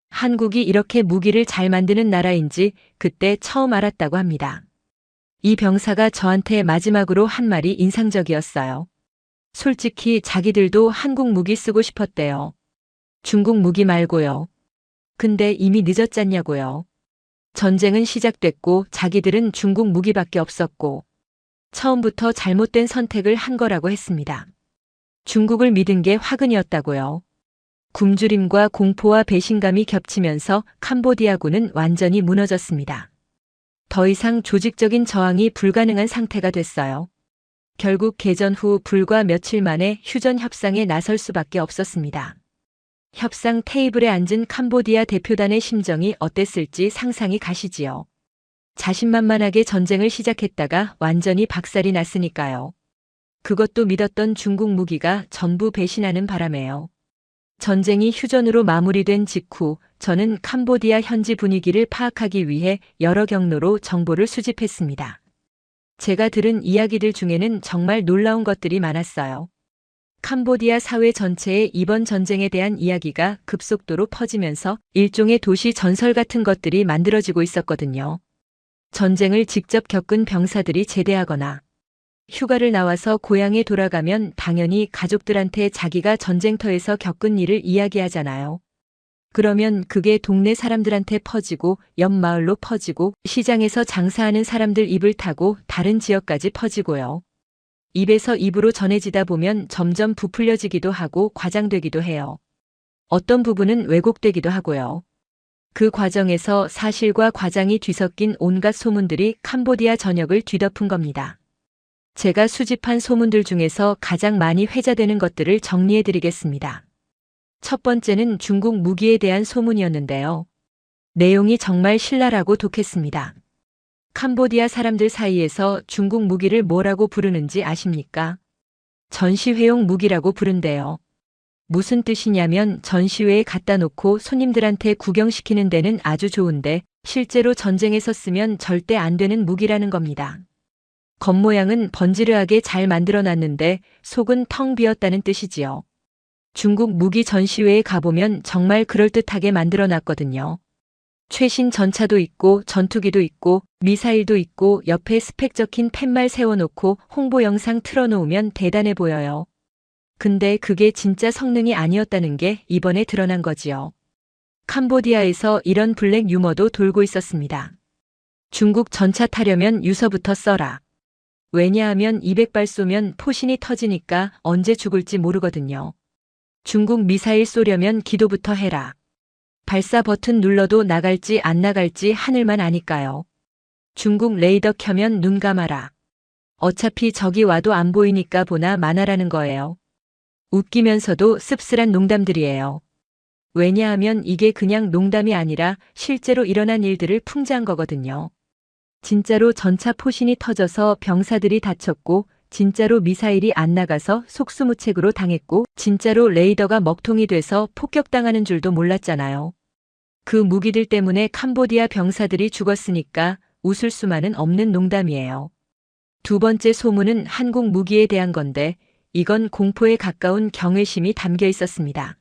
한국이 이렇게 무기를 잘 만드는 나라인지 그때 처음 알았다고 합니다. 이 병사가 저한테 마지막으로 한 말이 인상적이었어요. 솔직히 자기들도 한국 무기 쓰고 싶었대요. 중국 무기 말고요. 근데 이미 늦었잖냐고요. 전쟁은 시작됐고 자기들은 중국 무기밖에 없었고 처음부터 잘못된 선택을 한 거라고 했습니다. 중국을 믿은 게 화근이었다고요. 굶주림과 공포와 배신감이 겹치면서 캄보디아군은 완전히 무너졌습니다. 더 이상 조직적인 저항이 불가능한 상태가 됐어요. 결국 개전 후 불과 며칠 만에 휴전 협상에 나설 수밖에 없었습니다. 협상 테이블에 앉은 캄보디아 대표단의 심정이 어땠을지 상상이 가시지요. 자신만만하게 전쟁을 시작했다가 완전히 박살이 났으니까요. 그것도 믿었던 중국 무기가 전부 배신하는 바람에요. 전쟁이 휴전으로 마무리된 직후 저는 캄보디아 현지 분위기를 파악하기 위해 여러 경로로 정보를 수집했습니다. 제가 들은 이야기들 중에는 정말 놀라운 것들이 많았어요. 캄보디아 사회 전체에 이번 전쟁에 대한 이야기가 급속도로 퍼지면서 일종의 도시 전설 같은 것들이 만들어지고 있었거든요. 전쟁을 직접 겪은 병사들이 제대하거나 휴가를 나와서 고향에 돌아가면 당연히 가족들한테 자기가 전쟁터에서 겪은 일을 이야기하잖아요. 그러면 그게 동네 사람들한테 퍼지고 옆 마을로 퍼지고 시장에서 장사하는 사람들 입을 타고 다른 지역까지 퍼지고요. 입에서 입으로 전해지다 보면 점점 부풀려지기도 하고 과장되기도 해요. 어떤 부분은 왜곡되기도 하고요. 그 과정에서 사실과 과장이 뒤섞인 온갖 소문들이 캄보디아 전역을 뒤덮은 겁니다. 제가 수집한 소문들 중에서 가장 많이 회자되는 것들을 정리해드리겠습니다. 첫 번째는 중국 무기에 대한 소문이었는데요. 내용이 정말 신랄하고 독했습니다. 캄보디아 사람들 사이에서 중국 무기를 뭐라고 부르는지 아십니까? 전시회용 무기라고 부른대요. 무슨 뜻이냐면 전시회에 갖다 놓고 손님들한테 구경시키는 데는 아주 좋은데 실제로 전쟁에서 쓰면 절대 안 되는 무기라는 겁니다. 겉모양은 번지르하게 잘 만들어 놨는데 속은 텅 비었다는 뜻이지요. 중국 무기 전시회에 가보면 정말 그럴듯하게 만들어 놨거든요. 최신 전차도 있고 전투기도 있고 미사일도 있고 옆에 스펙 적힌 팻말 세워놓고 홍보 영상 틀어놓으면 대단해 보여요. 근데 그게 진짜 성능이 아니었다는 게 이번에 드러난 거지요. 캄보디아에서 이런 블랙 유머도 돌고 있었습니다. 중국 전차 타려면 유서부터 써라. 왜냐하면 200발 쏘면 포신이 터지니까 언제 죽을지 모르거든요. 중국 미사일 쏘려면 기도부터 해라. 발사 버튼 눌러도 나갈지 안 나갈지 하늘만 아니까요. 중국 레이더 켜면 눈 감아라. 어차피 적이 와도 안 보이니까 보나 마나라는 거예요. 웃기면서도 씁쓸한 농담들이에요. 왜냐하면 이게 그냥 농담이 아니라 실제로 일어난 일들을 풍자한 거거든요. 진짜로 전차 포신이 터져서 병사들이 다쳤고 진짜로 미사일이 안 나가서 속수무책으로 당했고 진짜로 레이더가 먹통이 돼서 폭격당하는 줄도 몰랐잖아요. 그 무기들 때문에 캄보디아 병사들이 죽었으니까 웃을 수만은 없는 농담이에요. 두 번째 소문은 한국 무기에 대한 건데 이건 공포에 가까운 경외심이 담겨 있었습니다.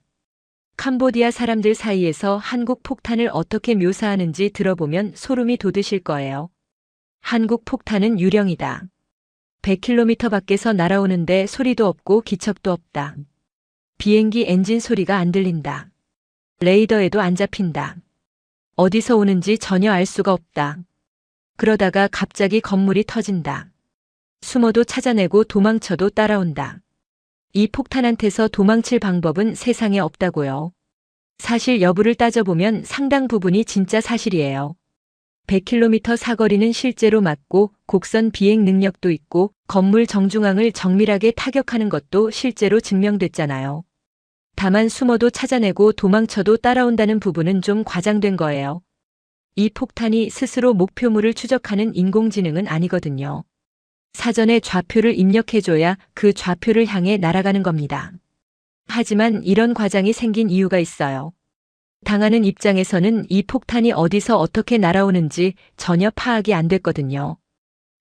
캄보디아 사람들 사이에서 한국 폭탄을 어떻게 묘사하는지 들어보면 소름이 돋으실 거예요. 한국 폭탄은 유령이다. 100km 밖에서 날아오는데 소리도 없고 기척도 없다. 비행기 엔진 소리가 안 들린다. 레이더에도 안 잡힌다. 어디서 오는지 전혀 알 수가 없다. 그러다가 갑자기 건물이 터진다. 숨어도 찾아내고 도망쳐도 따라온다. 이 폭탄한테서 도망칠 방법은 세상에 없다고요. 사실 여부를 따져보면 상당 부분이 진짜 사실이에요. 100km 사거리는 실제로 맞고 곡선 비행 능력도 있고 건물 정중앙을 정밀하게 타격하는 것도 실제로 증명됐잖아요. 다만 숨어도 찾아내고 도망쳐도 따라온다는 부분은 좀 과장된 거예요. 이 폭탄이 스스로 목표물을 추적하는 인공지능은 아니거든요. 사전에 좌표를 입력해줘야 그 좌표를 향해 날아가는 겁니다. 하지만 이런 과장이 생긴 이유가 있어요. 당하는 입장에서는 이 폭탄이 어디서 어떻게 날아오는지 전혀 파악이 안 됐거든요.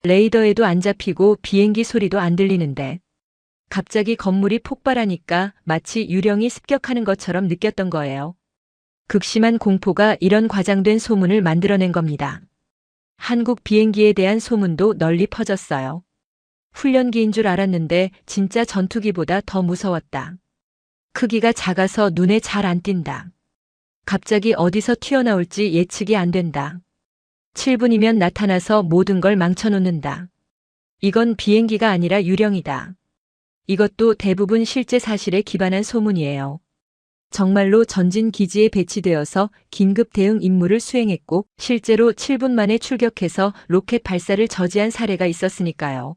레이더에도 안 잡히고 비행기 소리도 안 들리는데 갑자기 건물이 폭발하니까 마치 유령이 습격하는 것처럼 느꼈던 거예요. 극심한 공포가 이런 과장된 소문을 만들어낸 겁니다. 한국 비행기에 대한 소문도 널리 퍼졌어요. 훈련기인 줄 알았는데 진짜 전투기보다 더 무서웠다. 크기가 작아서 눈에 잘 안 띈다. 갑자기 어디서 튀어나올지 예측이 안 된다. 7분이면 나타나서 모든 걸 망쳐놓는다. 이건 비행기가 아니라 유령이다. 이것도 대부분 실제 사실에 기반한 소문이에요. 정말로 전진 기지에 배치되어서 긴급 대응 임무를 수행했고 실제로 7분 만에 출격해서 로켓 발사를 저지한 사례가 있었으니까요.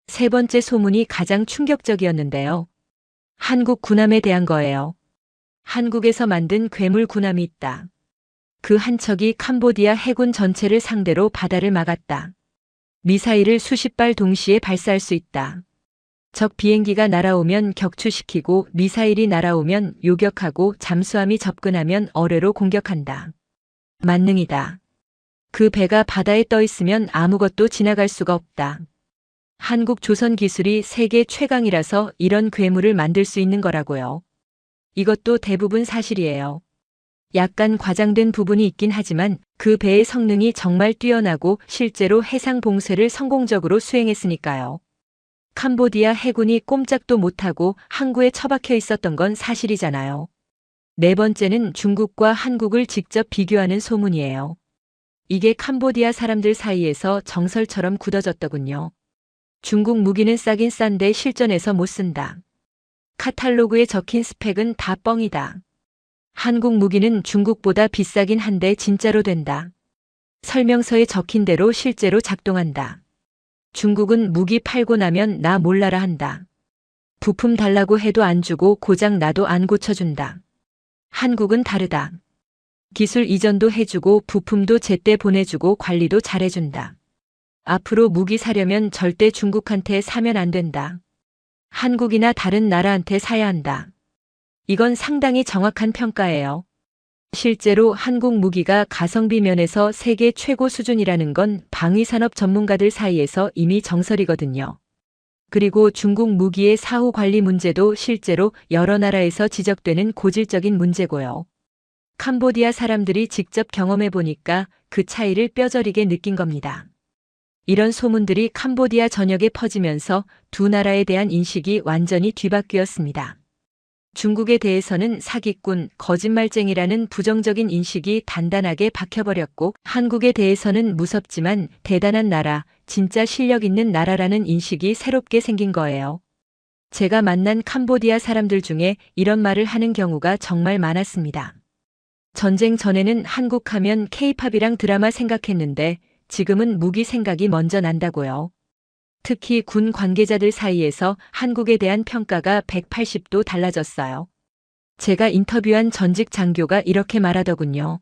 세 번째 소문이 가장 충격적이었는데요. 한국 군함에 대한 거예요. 한국에서 만든 괴물 군함이 있다. 그 한 척이 캄보디아 해군 전체를 상대로 바다를 막았다. 미사일을 수십 발 동시에 발사할 수 있다. 적 비행기가 날아오면 격추시키고 미사일이 날아오면 요격하고 잠수함이 접근하면 어뢰로 공격한다. 만능이다. 그 배가 바다에 떠 있으면 아무것도 지나갈 수가 없다. 한국 조선 기술이 세계 최강이라서 이런 괴물을 만들 수 있는 거라고요. 이것도 대부분 사실이에요. 약간 과장된 부분이 있긴 하지만 그 배의 성능이 정말 뛰어나고 실제로 해상 봉쇄를 성공적으로 수행했으니까요. 캄보디아 해군이 꼼짝도 못하고 항구에 처박혀 있었던 건 사실이잖아요. 네 번째는 중국과 한국을 직접 비교하는 소문이에요. 이게 캄보디아 사람들 사이에서 정설처럼 굳어졌더군요. 중국 무기는 싸긴 싼데 실전에서 못 쓴다. 카탈로그에 적힌 스펙은 다 뻥이다. 한국 무기는 중국보다 비싸긴 한데 진짜로 된다. 설명서에 적힌 대로 실제로 작동한다. 중국은 무기 팔고 나면 나 몰라라 한다. 부품 달라고 해도 안 주고 고장 나도 안 고쳐준다. 한국은 다르다. 기술 이전도 해주고 부품도 제때 보내주고 관리도 잘해준다. 앞으로 무기 사려면 절대 중국한테 사면 안 된다. 한국이나 다른 나라한테 사야 한다. 이건 상당히 정확한 평가예요. 실제로 한국 무기가 가성비 면에서 세계 최고 수준이라는 건 방위산업 전문가들 사이에서 이미 정설이거든요. 그리고 중국 무기의 사후 관리 문제도 실제로 여러 나라에서 지적되는 고질적인 문제고요. 캄보디아 사람들이 직접 경험해 보니까 그 차이를 뼈저리게 느낀 겁니다. 이런 소문들이 캄보디아 전역에 퍼지면서 두 나라에 대한 인식이 완전히 뒤바뀌었습니다. 중국에 대해서는 사기꾼, 거짓말쟁이라는 부정적인 인식이 단단하게 박혀버렸고 한국에 대해서는 무섭지만 대단한 나라, 진짜 실력 있는 나라라는 인식이 새롭게 생긴 거예요. 제가 만난 캄보디아 사람들 중에 이런 말을 하는 경우가 정말 많았습니다. 전쟁 전에는 한국 하면 K-팝이랑 드라마 생각했는데 지금은 무기 생각이 먼저 난다고요. 특히 군 관계자들 사이에서 한국에 대한 평가가 180도 달라졌어요. 제가 인터뷰한 전직 장교가 이렇게 말하더군요.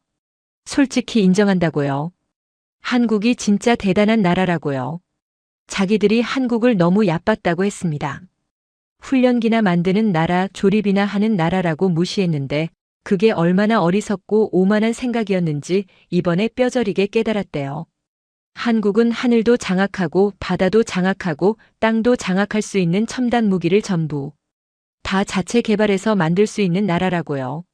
솔직히 인정한다고요. 한국이 진짜 대단한 나라라고요. 자기들이 한국을 너무 얕봤다고 했습니다. 훈련기나 만드는 나라, 조립이나 하는 나라라고 무시했는데 그게 얼마나 어리석고 오만한 생각이었는지 이번에 뼈저리게 깨달았대요. 한국은 하늘도 장악하고 바다도 장악하고 땅도 장악할 수 있는 첨단 무기를 전부 다 자체 개발해서 만들 수 있는 나라라고요.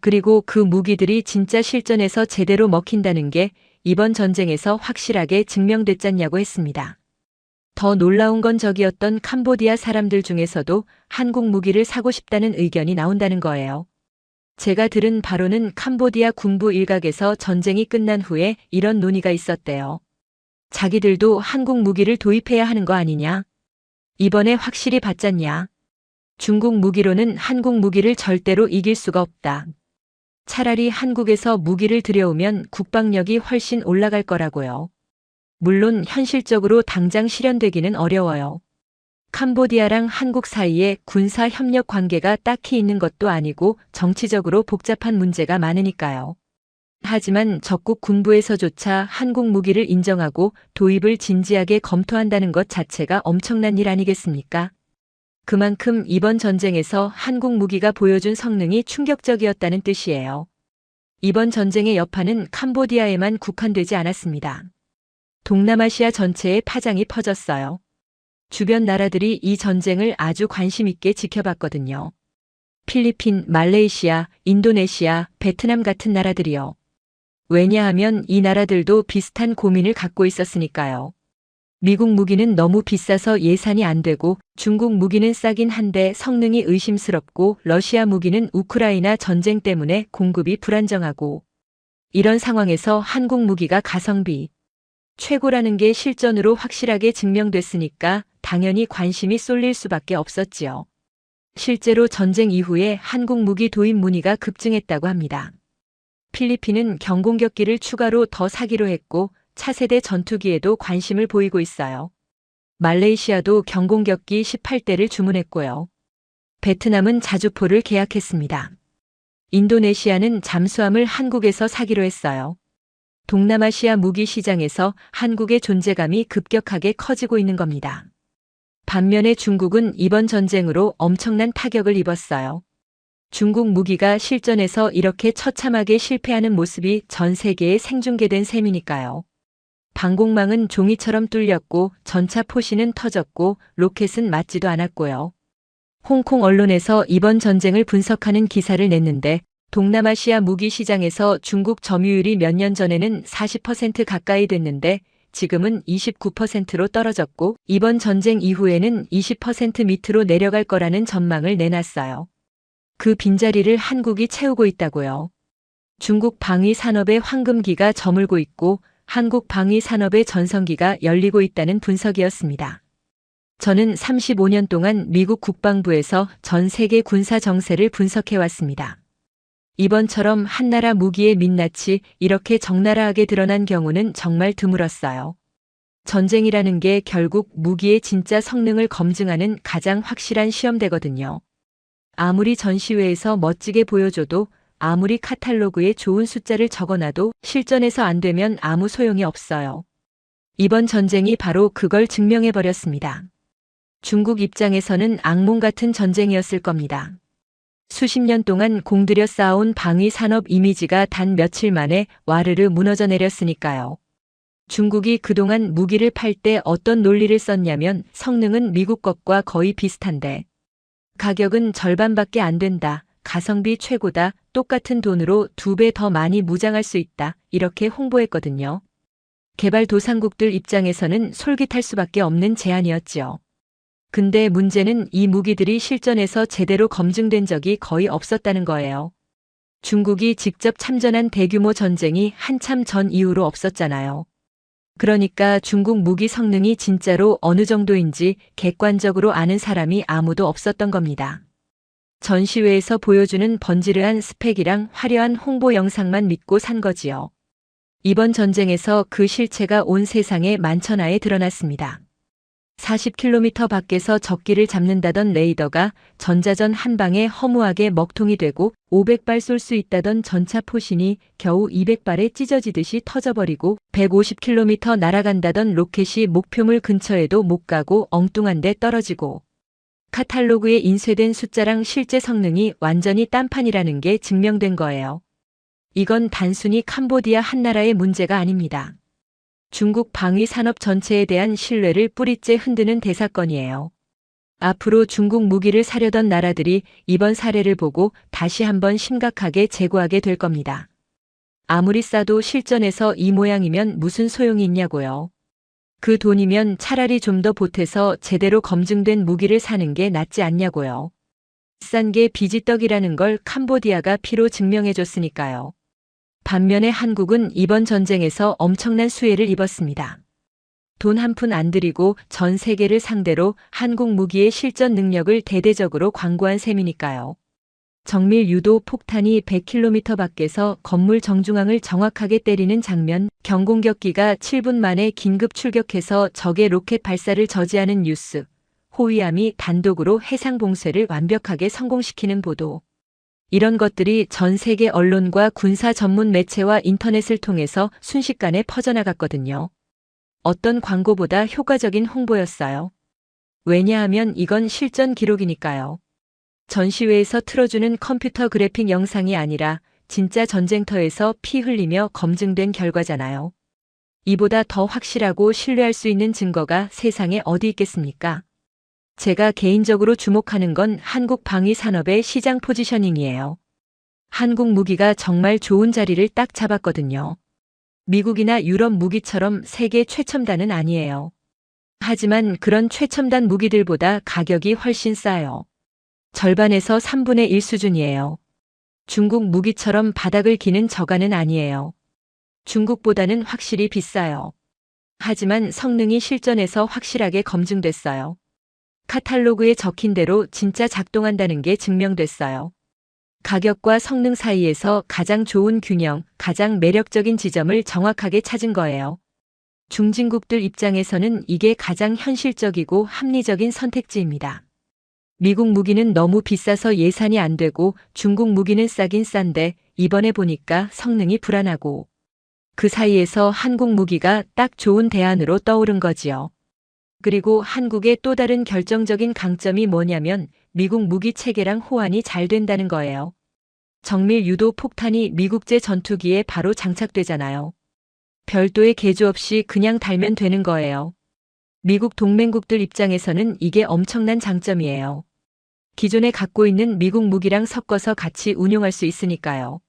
그리고 그 무기들이 진짜 실전에서 제대로 먹힌다는 게 이번 전쟁에서 확실하게 증명됐잖냐고 했습니다. 더 놀라운 건 적이었던 캄보디아 사람들 중에서도 한국 무기를 사고 싶다는 의견이 나온다는 거예요. 제가 들은 바로는 캄보디아 군부 일각에서 전쟁이 끝난 후에 이런 논의가 있었대요. 자기들도 한국 무기를 도입해야 하는 거 아니냐? 이번에 확실히 받잖냐? 중국 무기로는 한국 무기를 절대로 이길 수가 없다. 차라리 한국에서 무기를 들여오면 국방력이 훨씬 올라갈 거라고요. 물론 현실적으로 당장 실현되기는 어려워요. 캄보디아랑 한국 사이에 군사 협력 관계가 딱히 있는 것도 아니고 정치적으로 복잡한 문제가 많으니까요. 하지만 적국 군부에서조차 한국 무기를 인정하고 도입을 진지하게 검토한다는 것 자체가 엄청난 일 아니겠습니까? 그만큼 이번 전쟁에서 한국 무기가 보여준 성능이 충격적이었다는 뜻이에요. 이번 전쟁의 여파는 캄보디아에만 국한되지 않았습니다. 동남아시아 전체에 파장이 퍼졌어요. 주변 나라들이 이 전쟁을 아주 관심 있게 지켜봤거든요. 필리핀, 말레이시아, 인도네시아, 베트남 같은 나라들이요. 왜냐하면 이 나라들도 비슷한 고민을 갖고 있었으니까요. 미국 무기는 너무 비싸서 예산이 안 되고 중국 무기는 싸긴 한데 성능이 의심스럽고 러시아 무기는 우크라이나 전쟁 때문에 공급이 불안정하고 이런 상황에서 한국 무기가 가성비 최고라는 게 실전으로 확실하게 증명됐으니까 당연히 관심이 쏠릴 수밖에 없었지요. 실제로 전쟁 이후에 한국 무기 도입 문의가 급증했다고 합니다. 필리핀은 경공격기를 추가로 더 사기로 했고 차세대 전투기에도 관심을 보이고 있어요. 말레이시아도 경공격기 18대를 주문했고요. 베트남은 자주포를 계약했습니다. 인도네시아는 잠수함을 한국에서 사기로 했어요. 동남아시아 무기 시장에서 한국의 존재감이 급격하게 커지고 있는 겁니다. 반면에 중국은 이번 전쟁으로 엄청난 타격을 입었어요. 중국 무기가 실전에서 이렇게 처참하게 실패하는 모습이 전 세계에 생중계된 셈이니까요. 방공망은 종이처럼 뚫렸고 전차 포신은 터졌고 로켓은 맞지도 않았고요. 홍콩 언론에서 이번 전쟁을 분석하는 기사를 냈는데 동남아시아 무기 시장에서 중국 점유율이 몇 년 전에는 40% 가까이 됐는데 지금은 29%로 떨어졌고 이번 전쟁 이후에는 20% 밑으로 내려갈 거라는 전망을 내놨어요. 그 빈자리를 한국이 채우고 있다고요. 중국 방위 산업의 황금기가 저물고 있고 한국 방위 산업의 전성기가 열리고 있다는 분석이었습니다. 저는 35년 동안 미국 국방부에서 전 세계 군사 정세를 분석해 왔습니다. 이번처럼 한나라 무기의 민낯이 이렇게 적나라하게 드러난 경우는 정말 드물었어요. 전쟁이라는 게 결국 무기의 진짜 성능을 검증하는 가장 확실한 시험대거든요. 아무리 전시회에서 멋지게 보여줘도 아무리 카탈로그에 좋은 숫자를 적어놔도 실전에서 안 되면 아무 소용이 없어요. 이번 전쟁이 바로 그걸 증명해버렸습니다. 중국 입장에서는 악몽 같은 전쟁이었을 겁니다. 수십 년 동안 공들여 쌓아온 방위 산업 이미지가 단 며칠 만에 와르르 무너져 내렸으니까요. 중국이 그동안 무기를 팔 때 어떤 논리를 썼냐면 성능은 미국 것과 거의 비슷한데 가격은 절반밖에 안 된다. 가성비 최고다. 똑같은 돈으로 2배 더 많이 무장할 수 있다. 이렇게 홍보했거든요. 개발도상국들 입장에서는 솔깃할 수밖에 없는 제안이었지요. 근데 문제는 이 무기들이 실전에서 제대로 검증된 적이 거의 없었다는 거예요. 중국이 직접 참전한 대규모 전쟁이 한참 전 이후로 없었잖아요. 그러니까 중국 무기 성능이 진짜로 어느 정도인지 객관적으로 아는 사람이 아무도 없었던 겁니다. 전시회에서 보여주는 번지르한 스펙이랑 화려한 홍보 영상만 믿고 산 거지요. 이번 전쟁에서 그 실체가 온 세상에 만천하에 드러났습니다. 40km 밖에서 적기를 잡는다던 레이더가 전자전 한 방에 허무하게 먹통이 되고 500발 쏠 수 있다던 전차 포신이 겨우 200발에 찢어지듯이 터져버리고 150km 날아간다던 로켓이 목표물 근처에도 못 가고 엉뚱한 데 떨어지고 카탈로그에 인쇄된 숫자랑 실제 성능이 완전히 딴판이라는 게 증명된 거예요. 이건 단순히 캄보디아 한나라의 문제가 아닙니다. 중국 방위 산업 전체에 대한 신뢰를 뿌리째 흔드는 대사건이에요. 앞으로 중국 무기를 사려던 나라들이 이번 사례를 보고 다시 한번 심각하게 재고하게 될 겁니다. 아무리 싸도 실전에서 이 모양이면 무슨 소용이 있냐고요. 그 돈이면 차라리 좀 더 보태서 제대로 검증된 무기를 사는 게 낫지 않냐고요. 비싼 게 비지떡이라는 걸 캄보디아가 피로 증명해줬으니까요. 반면에 한국은 이번 전쟁에서 엄청난 수혜를 입었습니다. 돈 한 푼 안 들이고 전 세계를 상대로 한국 무기의 실전 능력을 대대적으로 광고한 셈이니까요. 정밀 유도 폭탄이 100km 밖에서 건물 정중앙을 정확하게 때리는 장면, 경공격기가 7분 만에 긴급 출격해서 적의 로켓 발사를 저지하는 뉴스, 호위함이 단독으로 해상 봉쇄를 완벽하게 성공시키는 보도. 이런 것들이 전 세계 언론과 군사 전문 매체와 인터넷을 통해서 순식간에 퍼져나갔거든요. 어떤 광고보다 효과적인 홍보였어요. 왜냐하면 이건 실전 기록이니까요. 전시회에서 틀어주는 컴퓨터 그래픽 영상이 아니라 진짜 전쟁터에서 피 흘리며 검증된 결과잖아요. 이보다 더 확실하고 신뢰할 수 있는 증거가 세상에 어디 있겠습니까? 제가 개인적으로 주목하는 건 한국 방위 산업의 시장 포지셔닝이에요. 한국 무기가 정말 좋은 자리를 딱 잡았거든요. 미국이나 유럽 무기처럼 세계 최첨단은 아니에요. 하지만 그런 최첨단 무기들보다 가격이 훨씬 싸요. 절반에서 3분의 1 수준이에요. 중국 무기처럼 바닥을 기는 저가는 아니에요. 중국보다는 확실히 비싸요. 하지만 성능이 실전에서 확실하게 검증됐어요. 카탈로그에 적힌 대로 진짜 작동한다는 게 증명됐어요. 가격과 성능 사이에서 가장 좋은 균형, 가장 매력적인 지점을 정확하게 찾은 거예요. 중진국들 입장에서는 이게 가장 현실적이고 합리적인 선택지입니다. 미국 무기는 너무 비싸서 예산이 안 되고 중국 무기는 싸긴 싼데 이번에 보니까 성능이 불안하고 그 사이에서 한국 무기가 딱 좋은 대안으로 떠오른 거지요. 그리고 한국의 또 다른 결정적인 강점이 뭐냐면 미국 무기 체계랑 호환이 잘 된다는 거예요. 정밀 유도 폭탄이 미국제 전투기에 바로 장착되잖아요. 별도의 개조 없이 그냥 달면 되는 거예요. 미국 동맹국들 입장에서는 이게 엄청난 장점이에요. 기존에 갖고 있는 미국 무기랑 섞어서 같이 운용할 수 있으니까요.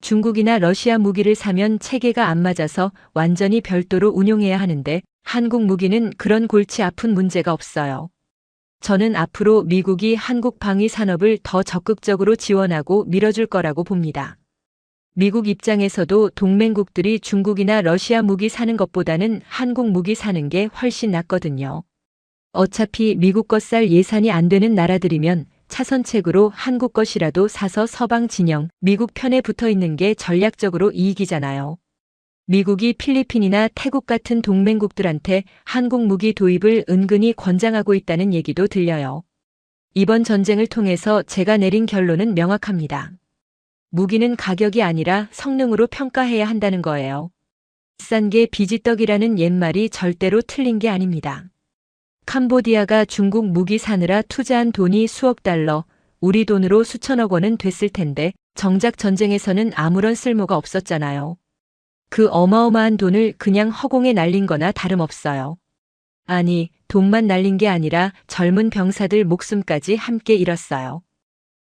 중국이나 러시아 무기를 사면 체계가 안 맞아서 완전히 별도로 운용해야 하는데 한국 무기는 그런 골치 아픈 문제가 없어요. 저는 앞으로 미국이 한국 방위 산업을 더 적극적으로 지원하고 밀어줄 거라고 봅니다. 미국 입장에서도 동맹국들이 중국이나 러시아 무기 사는 것보다는 한국 무기 사는 게 훨씬 낫거든요. 어차피 미국 것 살 예산이 안 되는 나라들이면 차선책으로 한국 것이라도 사서 서방 진영, 미국 편에 붙어 있는 게 전략적으로 이익이잖아요. 미국이 필리핀이나 태국 같은 동맹국들한테 한국 무기 도입을 은근히 권장하고 있다는 얘기도 들려요. 이번 전쟁을 통해서 제가 내린 결론은 명확합니다. 무기는 가격이 아니라 성능으로 평가해야 한다는 거예요. 비싼 게 비지떡이라는 옛말이 절대로 틀린 게 아닙니다. 캄보디아가 중국 무기 사느라 투자한 돈이 수억 달러, 우리 돈으로 수천억 원은 됐을 텐데 정작 전쟁에서는 아무런 쓸모가 없었잖아요. 그 어마어마한 돈을 그냥 허공에 날린 거나 다름없어요. 아니, 돈만 날린 게 아니라 젊은 병사들 목숨까지 함께 잃었어요.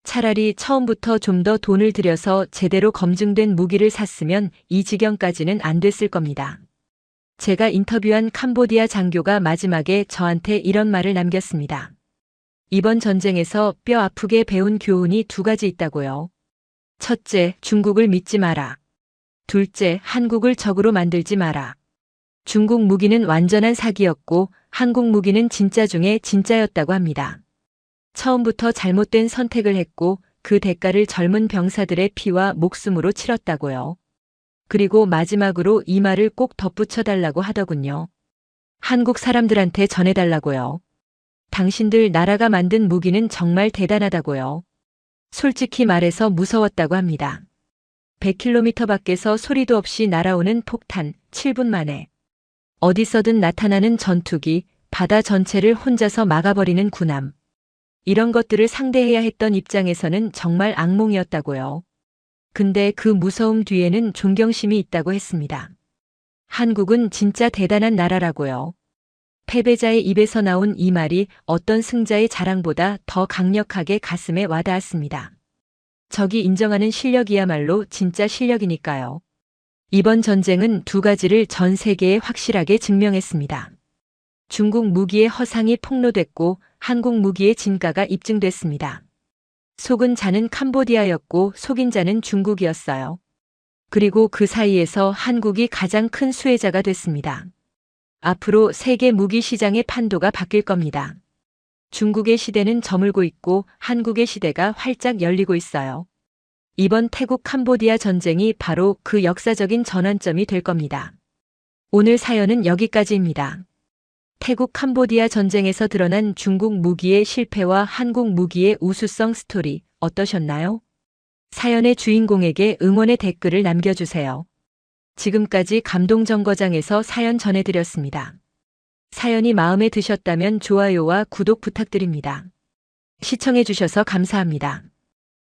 차라리 처음부터 좀 더 돈을 들여서 제대로 검증된 무기를 샀으면 이 지경까지는 안 됐을 겁니다. 제가 인터뷰한 캄보디아 장교가 마지막에 저한테 이런 말을 남겼습니다. 이번 전쟁에서 뼈 아프게 배운 교훈이 두 가지 있다고요. 첫째, 중국을 믿지 마라. 둘째, 한국을 적으로 만들지 마라. 중국 무기는 완전한 사기였고 한국 무기는 진짜 중에 진짜였다고 합니다. 처음부터 잘못된 선택을 했고 그 대가를 젊은 병사들의 피와 목숨으로 치렀다고요. 그리고 마지막으로 이 말을 꼭 덧붙여 달라고 하더군요. 한국 사람들한테 전해달라고요. 당신들 나라가 만든 무기는 정말 대단하다고요. 솔직히 말해서 무서웠다고 합니다. 100km 밖에서 소리도 없이 날아오는 폭탄, 7분 만에. 어디서든 나타나는 전투기, 바다 전체를 혼자서 막아버리는 군함. 이런 것들을 상대해야 했던 입장에서는 정말 악몽이었다고요. 근데 그 무서움 뒤에는 존경심이 있다고 했습니다. 한국은 진짜 대단한 나라라고요. 패배자의 입에서 나온 이 말이 어떤 승자의 자랑보다 더 강력하게 가슴에 와닿았습니다. 적이 인정하는 실력이야말로 진짜 실력이니까요. 이번 전쟁은 두 가지를 전 세계에 확실하게 증명했습니다. 중국 무기의 허상이 폭로됐고 한국 무기의 진가가 입증됐습니다. 속은 자는 캄보디아였고 속인 자는 중국이었어요. 그리고 그 사이에서 한국이 가장 큰 수혜자가 됐습니다. 앞으로 세계 무기 시장의 판도가 바뀔 겁니다. 중국의 시대는 저물고 있고 한국의 시대가 활짝 열리고 있어요. 이번 태국 캄보디아 전쟁이 바로 그 역사적인 전환점이 될 겁니다. 오늘 사연은 여기까지입니다. 태국 캄보디아 전쟁에서 드러난 중국 무기의 실패와 한국 무기의 우수성 스토리 어떠셨나요? 사연의 주인공에게 응원의 댓글을 남겨주세요. 지금까지 감동정거장에서 사연 전해드렸습니다. 사연이 마음에 드셨다면 좋아요와 구독 부탁드립니다. 시청해주셔서 감사합니다.